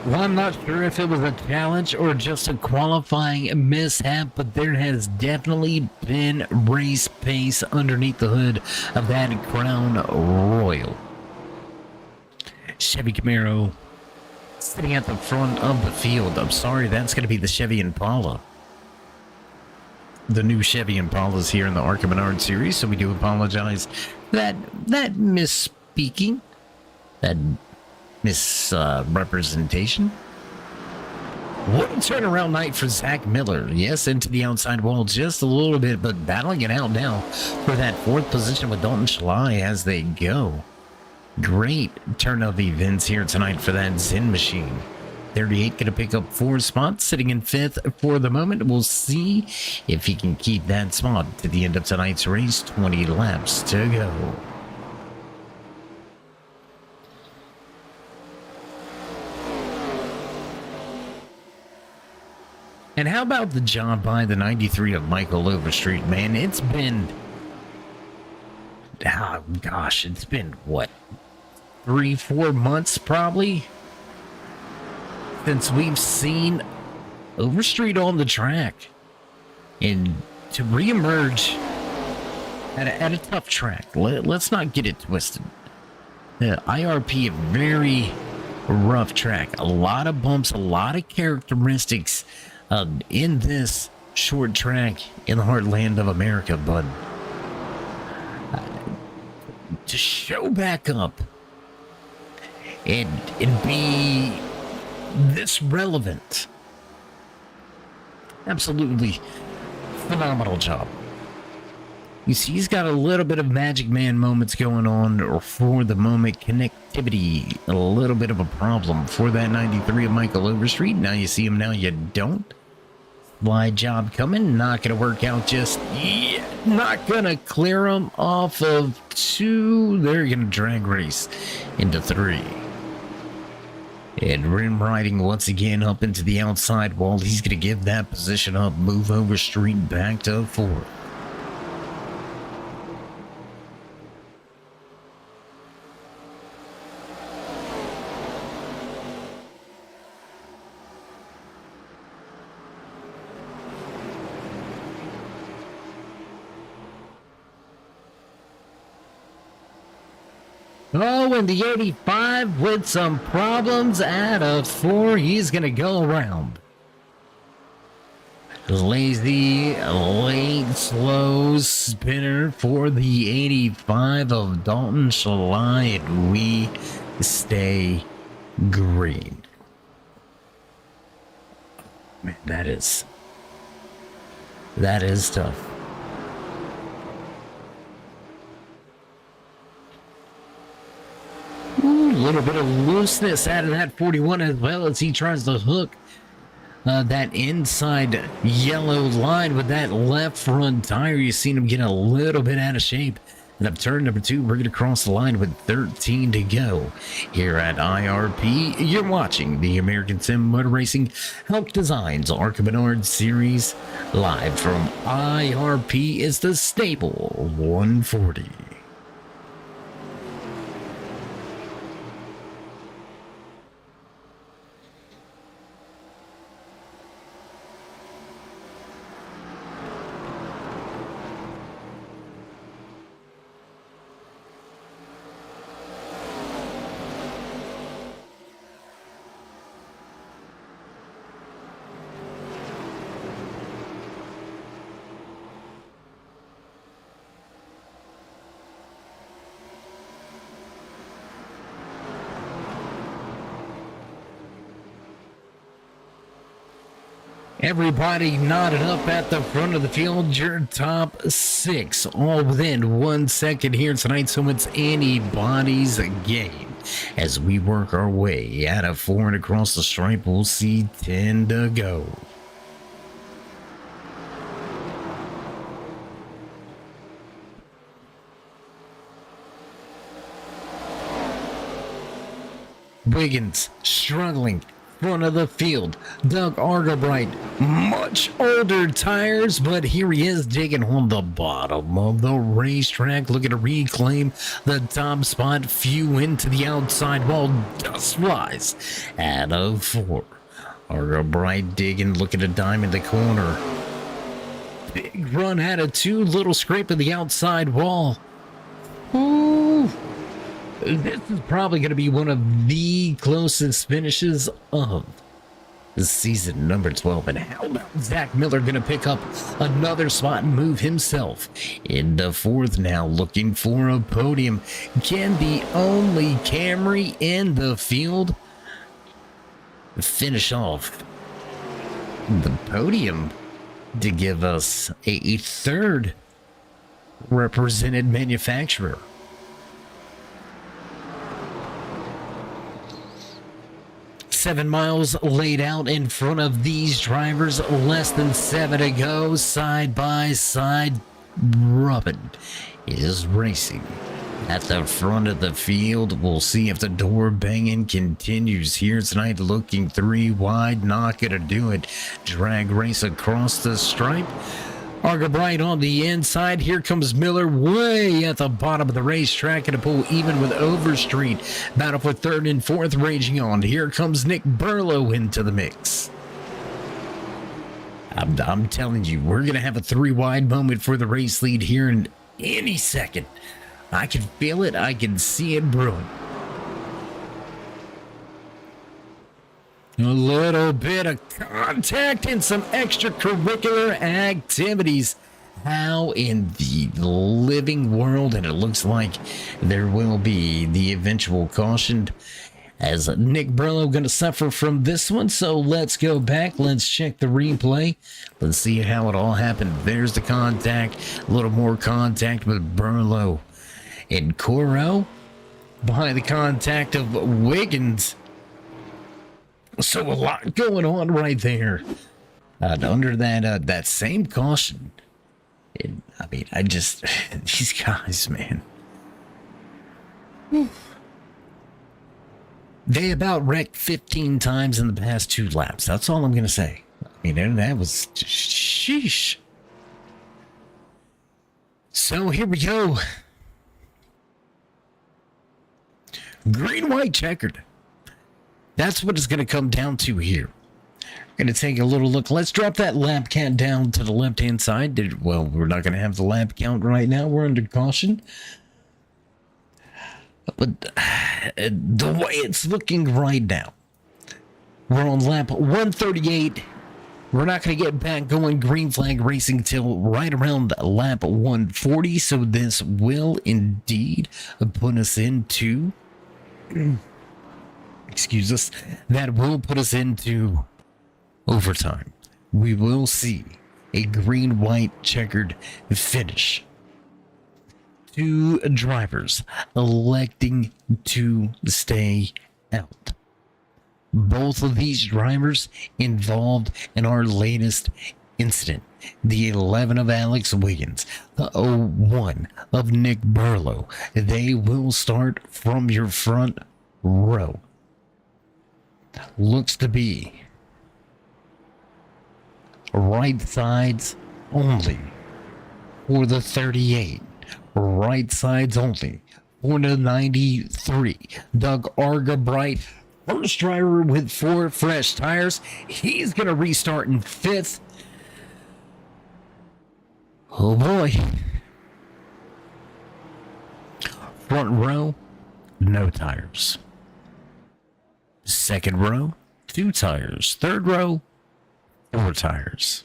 Well, I'm not sure if it was a challenge or just a qualifying mishap, but there has definitely been race pace underneath the hood of that Crown Royal. Chevy Camaro sitting at the front of the field. I'm sorry, that's going to be the Chevy Impala. The new Chevy Impalas here in the A.S.M.R series, so we do apologize that misspeaking, that misrepresentation. What a turnaround night for Zach Miller. Yes, into the outside wall just a little bit, but battling it out now for that 4th position with Dalton Schley as they go. Great turn of events here tonight for that Zen machine. 38 going to pick up 4 spots, sitting in 5th for the moment. We'll see if he can keep that spot to the end of tonight's race. 20 laps to go. And how about the job by the 93 of Michael Overstreet, man? It's been, oh gosh, it's been what, 3-4 months probably since we've seen Overstreet on the track. And to reemerge at a tough track, let's not get it twisted. The IRP, a very rough track, a lot of bumps, a lot of characteristics in this short track in the heartland of America, but to show back up and be this relevant, absolutely phenomenal job. You see, he's got a little bit of Magic Man moments going on, or for the moment, connectivity, a little bit of a problem for that 93 of Michael Overstreet. Now you see him, now you don't. Wide job coming, not going to work out just yet. Not going to clear him off of 2. They're going to drag race into 3. And rim riding once again up into the outside wall. He's going to give that position up, move Overstreet back to 4. Oh, and the 85 with some problems out of 4. He's going to go around. Lazy, late, slow spinner for the 85 of Dalton Schley, and we stay green. Man, that is tough. Ooh, a little bit of looseness out of that 41 as well as he tries to hook that inside yellow line with that left front tire. You've seen him get a little bit out of shape. And up turn number 2, we're going to cross the line with 13 to go here at IRP. You're watching the American Sim Motor Racing Hauck Designs A.S.M.R series live from IRP. Is the Stabil 140. Everybody knotted up at the front of the field. Your top 6 all within 1 second here tonight, so it's anybody's game. As we work our way out of 4 and across the stripe, we'll see 10 to go. Wiggins struggling front of the field. Doug Argabright, much older tires, but here he is digging on the bottom of the racetrack, looking to reclaim the top spot. Few into the outside wall, dust flies out of 4. Argabright digging, looking to diamond the corner. Big run out of 2, little scrape of the outside wall. Ooh. This is probably going to be one of the closest finishes of the season, number 12. And how about Zach Miller going to pick up another spot and move himself into 4th now, looking for a podium? Can the only Camry in the field finish off the podium to give us a 3rd represented manufacturer? Seven miles laid out in front of these drivers, less than 7 to go. Side by side, Robin is racing at the front of the field. We'll see if the door banging continues here tonight. Looking 3 wide, not gonna do it. Drag race across the stripe. Argabright on the inside. Here comes Miller way at the bottom of the racetrack, and a pull even with Overstreet. Battle for 3rd and 4th raging on. Here comes Nick Burlow into the mix. I'm telling you, we're going to have a 3 wide moment for the race lead here in any second. I can feel it. I can see it brewing. A little bit of contact and some extracurricular activities. How in the living world? And it looks like there will be the eventual caution, as Nick Burlow going to suffer from this one. So let's go back. Let's check the replay. Let's see how it all happened. There's the contact. A little more contact with Burlow and Coro behind the contact of Wiggins. So a lot going on right there. Under that same caution. I just, these guys, man. They about wrecked 15 times in the past 2 laps. That's all I'm going to say. That was, sheesh. So here we go. Green, white, checkered. That's what it's going to come down to here. Going to take a little look. Let's drop that lap count down to the left-hand side. Well, we're not going to have the lap count right now. We're under caution. But the way it's looking right now, we're on lap 138. We're not going to get back going green flag racing till right around lap 140. So this will indeed put us into... excuse us, that will put us into overtime. We will see a green, white, checkered finish. 2 drivers electing to stay out. Both of these drivers involved in our latest incident. The 11 of Alex Wiggins, the 01 of Nick Burlow. They will start from your front row. Looks to be right sides only for the 38. Right sides only for the 93. Doug Argabright, first driver with 4 fresh tires. He's going to restart in 5th. Oh boy. Front row, no tires. Second row, 2 tires. Third row, 4 tires.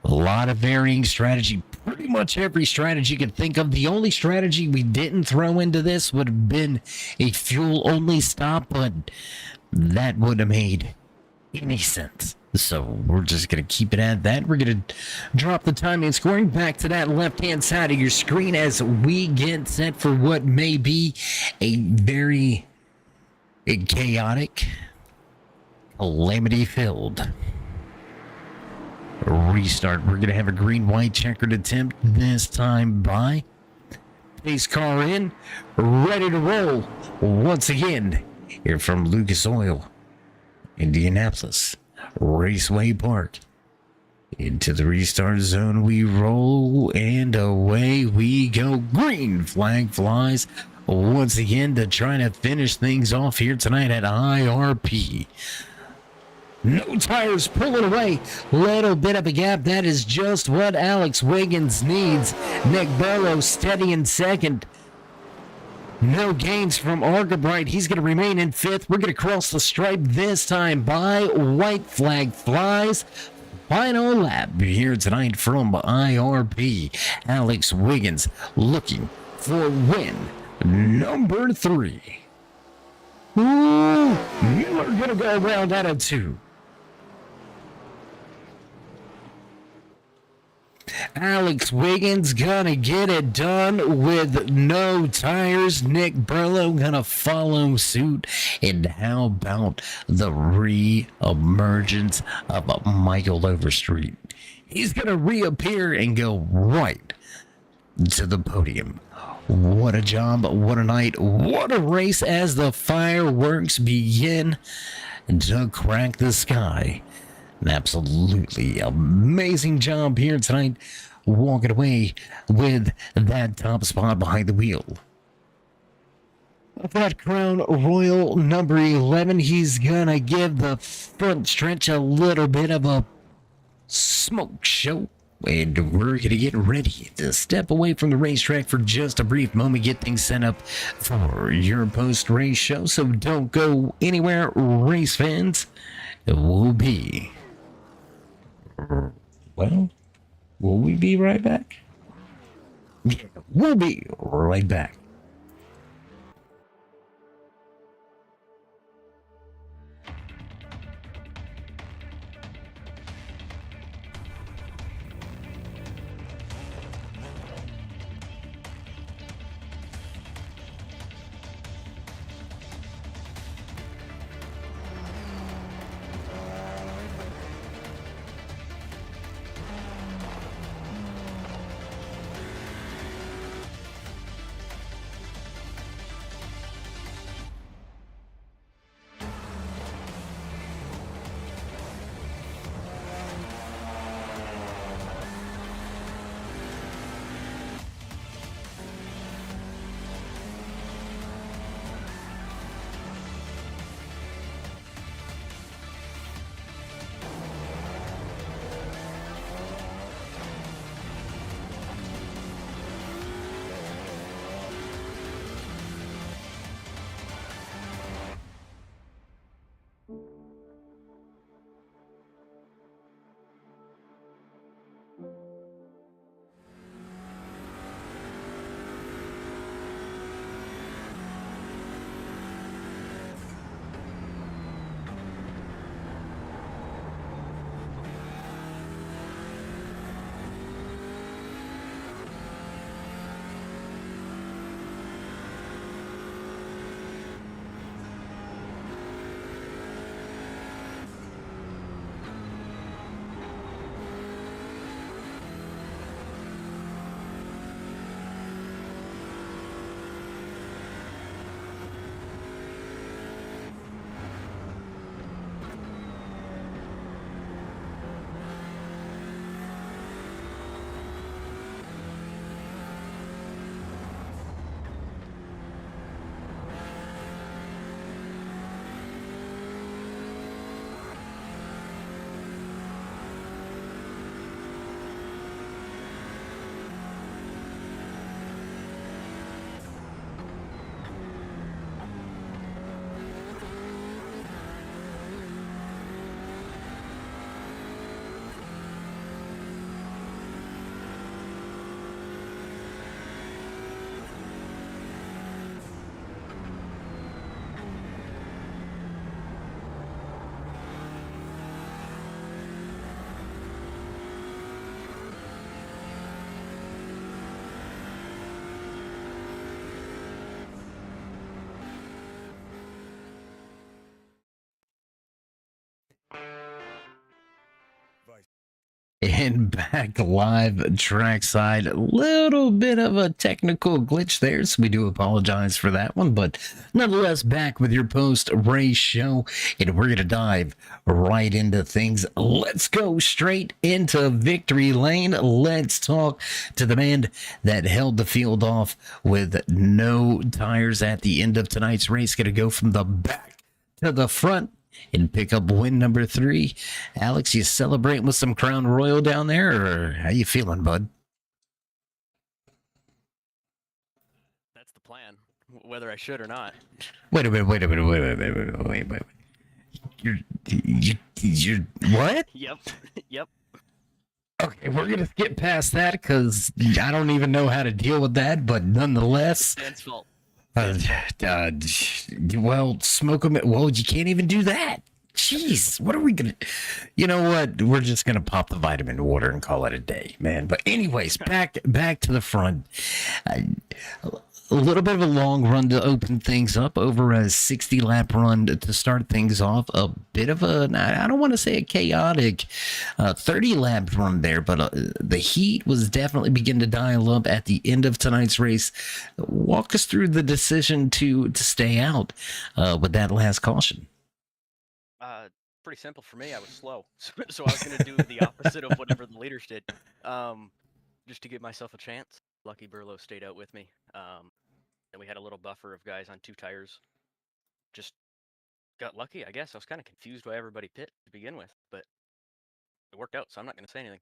A lot of varying strategy. Pretty much every strategy you can think of. The only strategy we didn't throw into this would have been a fuel-only stop, but that would have made any sense. So we're just going to keep it at that. We're going to drop the timing and scoring back to that left-hand side of your screen as we get set for what may be a very chaotic, calamity-filled restart. We're going to have a green-white checkered attempt this time by pace car in, ready to roll once again here from Lucus Oil, Indianapolis Raceway Park. Into the restart zone we roll, and away we go. Green flag flies once again to try to finish things off here tonight at IRP. No tires pulling away. Little bit of a gap. That is just what Alex Wiggins needs. Nick Bello steady in second. No gains from Arca. He's going to remain in fifth. We're going to cross the stripe this time by white flag flies. Final lap here tonight from IRP. Alex Wiggins looking for win number 3. Ooh, you are going to go around out of 2. Alex Wiggins gonna get it done with no tires. Nick Burlow gonna follow suit. And how about the re-emergence of Michael Overstreet? He's gonna reappear and go right to the podium. What a job, what a night, what a race as the fireworks begin to crack the sky. An absolutely amazing job here tonight, walking away with that top spot behind the wheel. That Crown Royal number 11, he's gonna give the front stretch a little bit of a smoke show. And we're going to get ready to step away from the racetrack for just a brief moment, get things set up for your post-race show. So don't go anywhere, race fans. We'll be... Well, will we be right back? Yeah, we'll be right back. And back live trackside. A little bit of a technical glitch there, so we do apologize for that one. But nonetheless, back with your post-race show, and we're going to dive right into things. Let's go straight into victory lane. Let's talk to the man that held the field off with no tires at the end of tonight's race. Going to go from the back to the front and pick up win number 3. Alex, you celebrating with some Crown Royal down there, or how you feeling, bud? That's the plan, whether I should or not. Wait a minute. You're what? Yep, yep. Okay, we're gonna skip past that because I don't even know how to deal with that, but nonetheless. Dan's fault. Well, smoke them. Well, you can't even do that. Jeez, what are we gonna? You know what? We're just gonna pop the vitamin water and call it a day, man. But anyways, back to the front. A little bit of a long run to open things up, over a 60-lap run to start things off. A bit of a, I don't want to say a chaotic 30-lap run there, but the heat was definitely beginning to dial up at the end of tonight's race. Walk us through the decision to stay out with that last caution. Pretty simple for me. I was slow, so I was going to do the opposite of whatever the leaders did, just to give myself a chance. Lucky Burlow stayed out with me. And we had a little buffer of guys on 2 tires. Just got lucky, I guess. I was kind of confused why everybody pit to begin with, but it worked out, so I'm not going to say anything.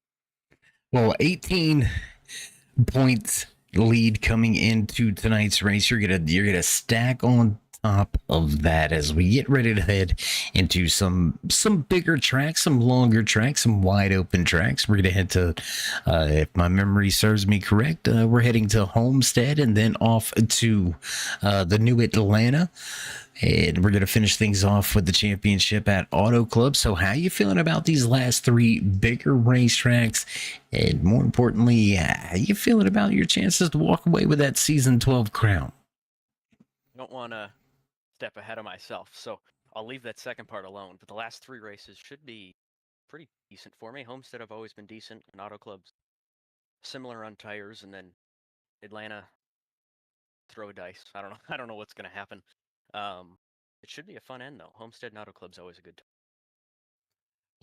Well, 18 points lead coming into tonight's race. You're gonna stack on top of that as we get ready to head into some bigger tracks, some longer tracks, some wide open tracks. We're gonna head to, if my memory serves me correct, we're heading to Homestead and then off to the New Atlanta. And we're going to finish things off with the championship at Auto Club. So how you feeling about these last 3 bigger racetracks? And more importantly, how you feeling about your chances to walk away with that season 12 crown? I don't want to step ahead of myself, so I'll leave that second part alone. But the last 3 races should be pretty decent for me. Homestead, I've always been decent, and Auto Club's similar on tires, and then Atlanta, throw a dice. I don't know what's going to happen. It should be a fun end, though. Homestead and Auto Club's always a good time.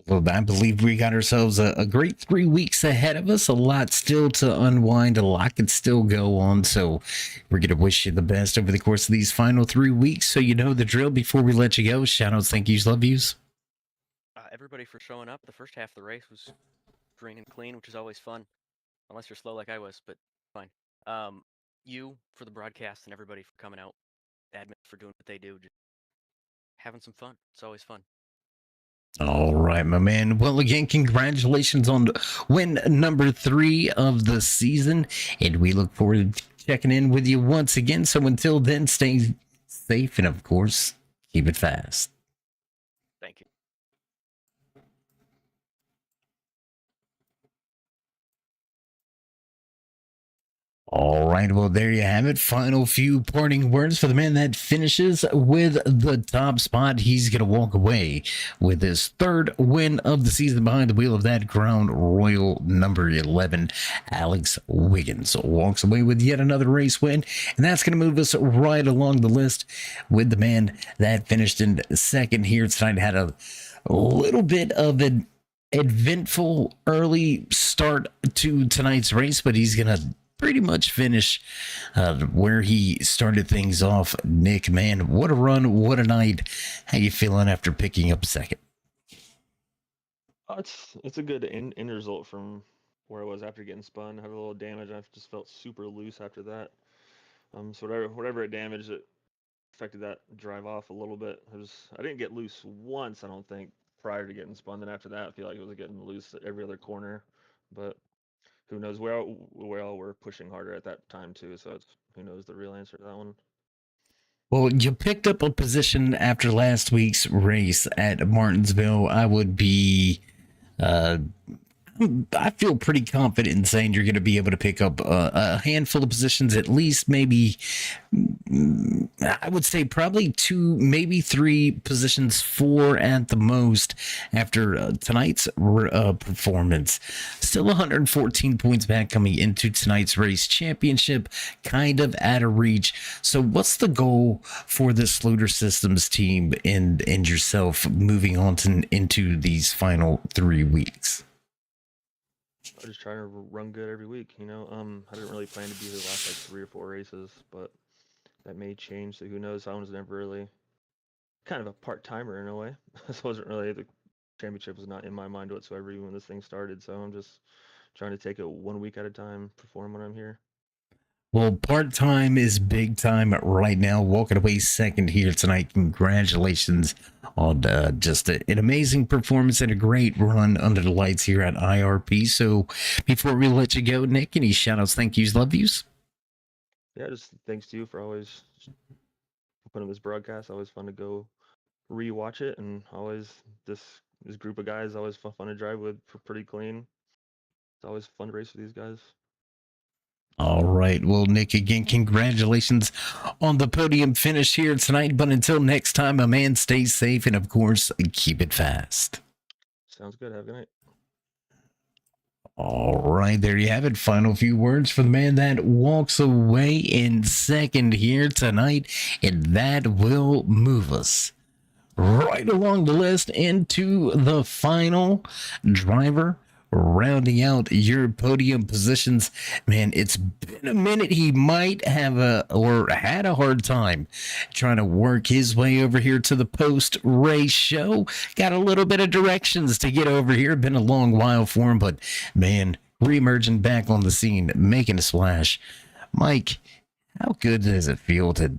Well, I believe we got ourselves a great 3 weeks ahead of us. A lot still to unwind. A lot can still go on. So we're going to wish you the best over the course of these final 3 weeks. So you know the drill. Before we let you go, shout outs, thank yous, love yous. Everybody for showing up. The first half of the race was green and clean, which is always fun. Unless you're slow like I was, but fine. You for the broadcast and everybody for coming out. Admin for doing what they do. Just having some fun. It's always fun. All right, my man. Well, again, congratulations on win number 3 of the season. And we look forward to checking in with you once again. So until then, stay safe and, of course, keep it fast. Thank you. All right, well, there you have it. Final few parting words for the man that finishes with the top spot. He's going to walk away with his 3rd win of the season behind the wheel of that Crown Royal number 11. Alex Wiggins walks away with yet another race win, and that's going to move us right along the list with the man that finished in 2nd here tonight. Had a little bit of an eventful early start to tonight's race, but he's going to pretty much finish where he started things off. Nick, man, what a run, what a night. How you feeling after picking up 2nd? It's a good end result from where I was after getting spun. Had a little damage. I just felt super loose after that. So whatever it damaged, it affected that drive off a little bit. I didn't get loose once, I don't think, prior to getting spun. Then after that, I feel like it was getting loose at every other corner. But who knows? We all were pushing harder at that time too. So who knows the real answer to that one. Well, you picked up a position after last week's race at Martinsville. I would be, I I feel pretty confident in saying you're going to be able to pick up a handful of positions, at least maybe, I would say probably 2, maybe 3 positions, 4 at the most after tonight's performance. Still 114 points back coming into tonight's race. Championship kind of out of reach. So what's the goal for the Sluder Systems team and yourself moving on into these final 3 weeks? I'm just trying to run good every week, I didn't really plan to be the last like 3 or 4 races, but that may change. So who knows? I was never really kind of a part timer in a way. This wasn't really the championship was not in my mind whatsoever even when this thing started. So I'm just trying to take it 1 week at a time, perform when I'm here. Well, part time is big time right now. Walking away second here tonight. Congratulations on just an amazing performance and a great run under the lights here at IRP. So, before we let you go, Nick, any shout outs, thank yous, love yous? Yeah, just thanks to you for always putting this broadcast. Always fun to go rewatch it, and always this group of guys always fun to drive with. Pretty clean. It's always fun to race with these guys. All right. Well, Nick, again, congratulations on the podium finish here tonight. But until next time, my man, stay safe and, of course, keep it fast. Sounds good. Have a good night. All right. There you have it. Final few words for the man that walks away in second here tonight. And that will move us right along the list into the final driver rounding out your podium positions. Man, it's been a minute. He might have had a hard time trying to work his way over here to the post race show. Got a little bit of directions to get over here. Been a long while for him, but man, reemerging back on the scene, making a splash. Mike, how good does it feel to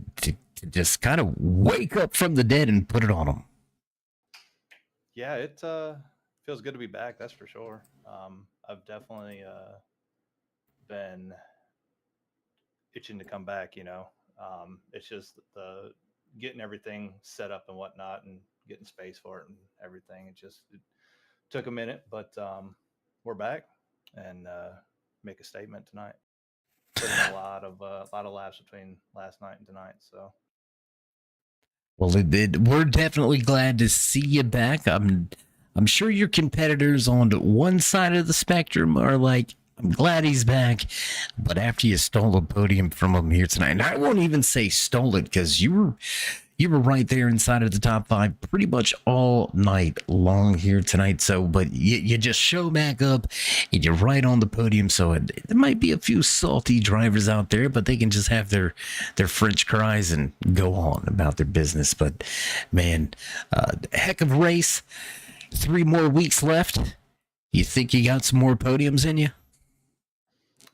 just kind of wake up from the dead and put it on him? Yeah, it feels good to be back. That's for sure. I've definitely been itching to come back. It's just the getting everything set up and whatnot, and getting space for it and everything. It took a minute, but we're back and make a statement tonight. Put in a lot of laps between last night and tonight. So. Well, we're definitely glad to see you back. I'm sure your competitors on one side of the spectrum are like, I'm glad he's back. But after you stole a podium from him here tonight, and I won't even say stole it because you were right there inside of the top 5 pretty much all night long here tonight. So, but you just show back up and you're right on the podium. So there might be a few salty drivers out there, but they can just have their French cries and go on about their business. But man, heck of a race. 3 more weeks left. You think you got some more podiums in you?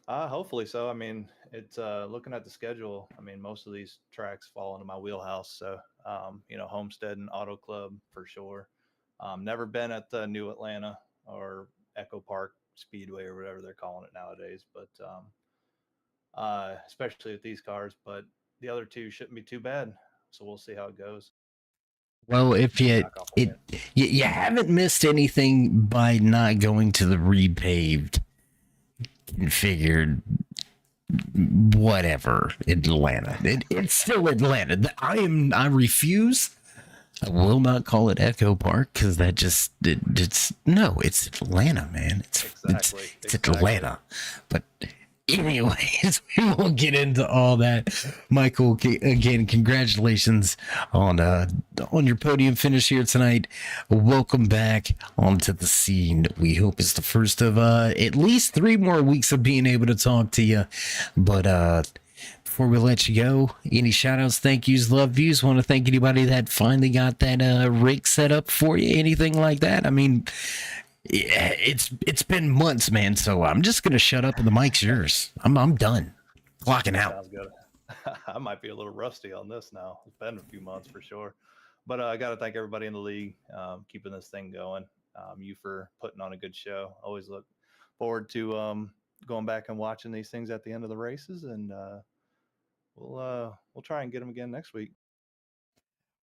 Hopefully so. I mean, it's looking at the schedule. I mean, most of these tracks fall into my wheelhouse. So, Homestead and Auto Club for sure. Never been at the New Atlanta or Echo Park Speedway or whatever they're calling it nowadays, but especially with these cars. But the other 2 shouldn't be too bad. So we'll see how it goes. Well, if you haven't missed anything by not going to the repaved, configured, whatever, Atlanta. It's still Atlanta. I refuse. I will not call it Echo Park because that it's Atlanta, man. It's Atlanta. But anyways, we won't get into all that. Michael, again, congratulations on your podium finish here tonight. Welcome back onto the scene. We hope it's the first of at least 3 more weeks of being able to talk to you. But before we let you go, any shout outs, thank yous, love views? Want to thank anybody that finally got that rig set up for you? Anything like that? I mean, yeah, it's been months, man. So I'm just gonna shut up and the mic's yours. I'm done. Clocking out. Sounds good. I might be a little rusty on this now. It's been a few months for sure, but I got to thank everybody in the league keeping this thing going. You for putting on a good show. Always look forward to going back and watching these things at the end of the races, and we'll try and get them again next week.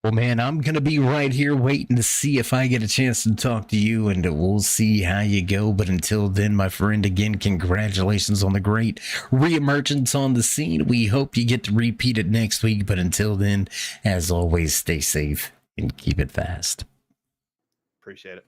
Well, man, I'm going to be right here waiting to see if I get a chance to talk to you, and we'll see how you go. But until then, my friend, again, congratulations on the great reemergence on the scene. We hope you get to repeat it next week. But until then, as always, stay safe and keep it fast. Appreciate it.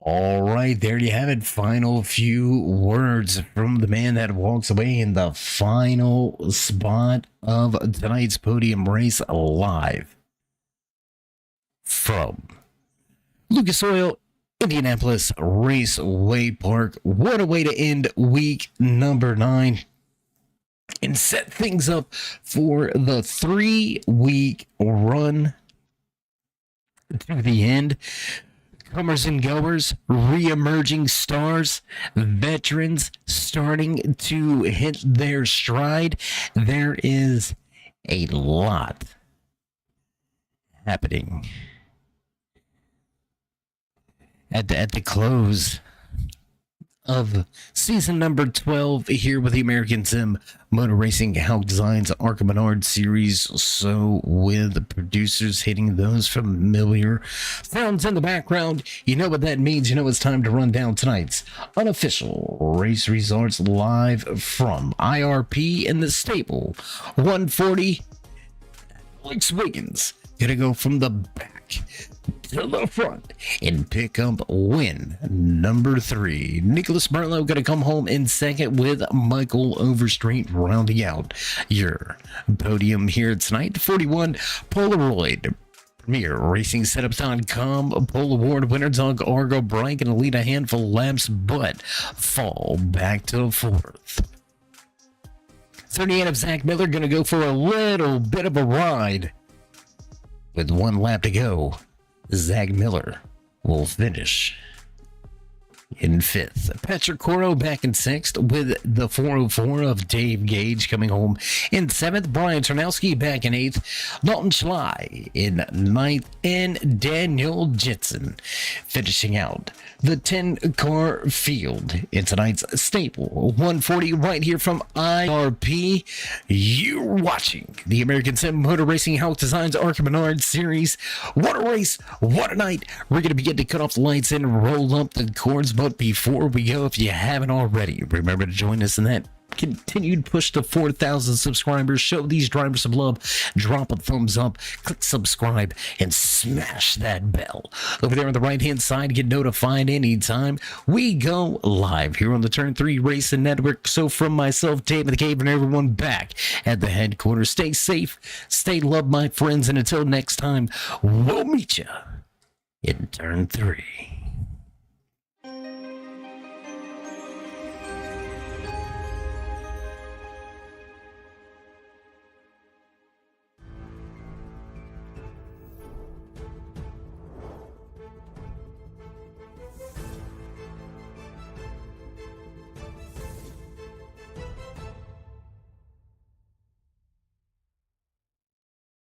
All right, there you have it. Final few words from the man that walks away in the final spot of tonight's podium race, live from Lucas Oil, Indianapolis Raceway Park. What a way to end week number 9 and set things up for the 3-week run to the end. Comers and goers, re-emerging stars, veterans starting to hit their stride. There is a lot happening at the close of season number 12 here with the American Sim Motor Racing Hauck Designs Arca Menard series. So with producers hitting those familiar sounds in the background, you know what that means. You know it's time to run down tonight's unofficial race results live from IRP in the Stabil 140. Alex Wiggins gonna go from the back to the front and pick up win number 3. Nicholas Barlow gonna come home in second with Michael Overstreet rounding out your podium here tonight. 41 Polaroid Premier Racing Setups.com Pole Award winner Doug Argo Bright gonna lead a handful of laps but fall back to 4th. 38 of Zach Miller gonna go for a little bit of a ride. With 1 lap to go, Zach Miller will finish in 5th. Patrick Coro back in 6th with the 404 of Dave Gage coming home in 7th. Brian Tarnowski back in 8th. Dalton Schley in 9th. And Daniel Jitson finishing out the 10-car field in tonight's Stabil 140 right here from IRP. You're watching the American Sim Motor Racing Hauck Designs Arca Menard series. What a race, what a night. We're going to begin to cut off the lights and roll up the cords. But before we go, if you haven't already, remember to join us in that continued push to 4,000 subscribers. Show these drivers some love. Drop a thumbs up, click subscribe, and smash that bell. Over there on the right-hand side, get notified anytime we go live here on the Turn 3 Racing Network. So from myself, David the Cave, and everyone back at the headquarters, stay safe, stay loved, my friends, and until next time, we'll meet you in Turn 3.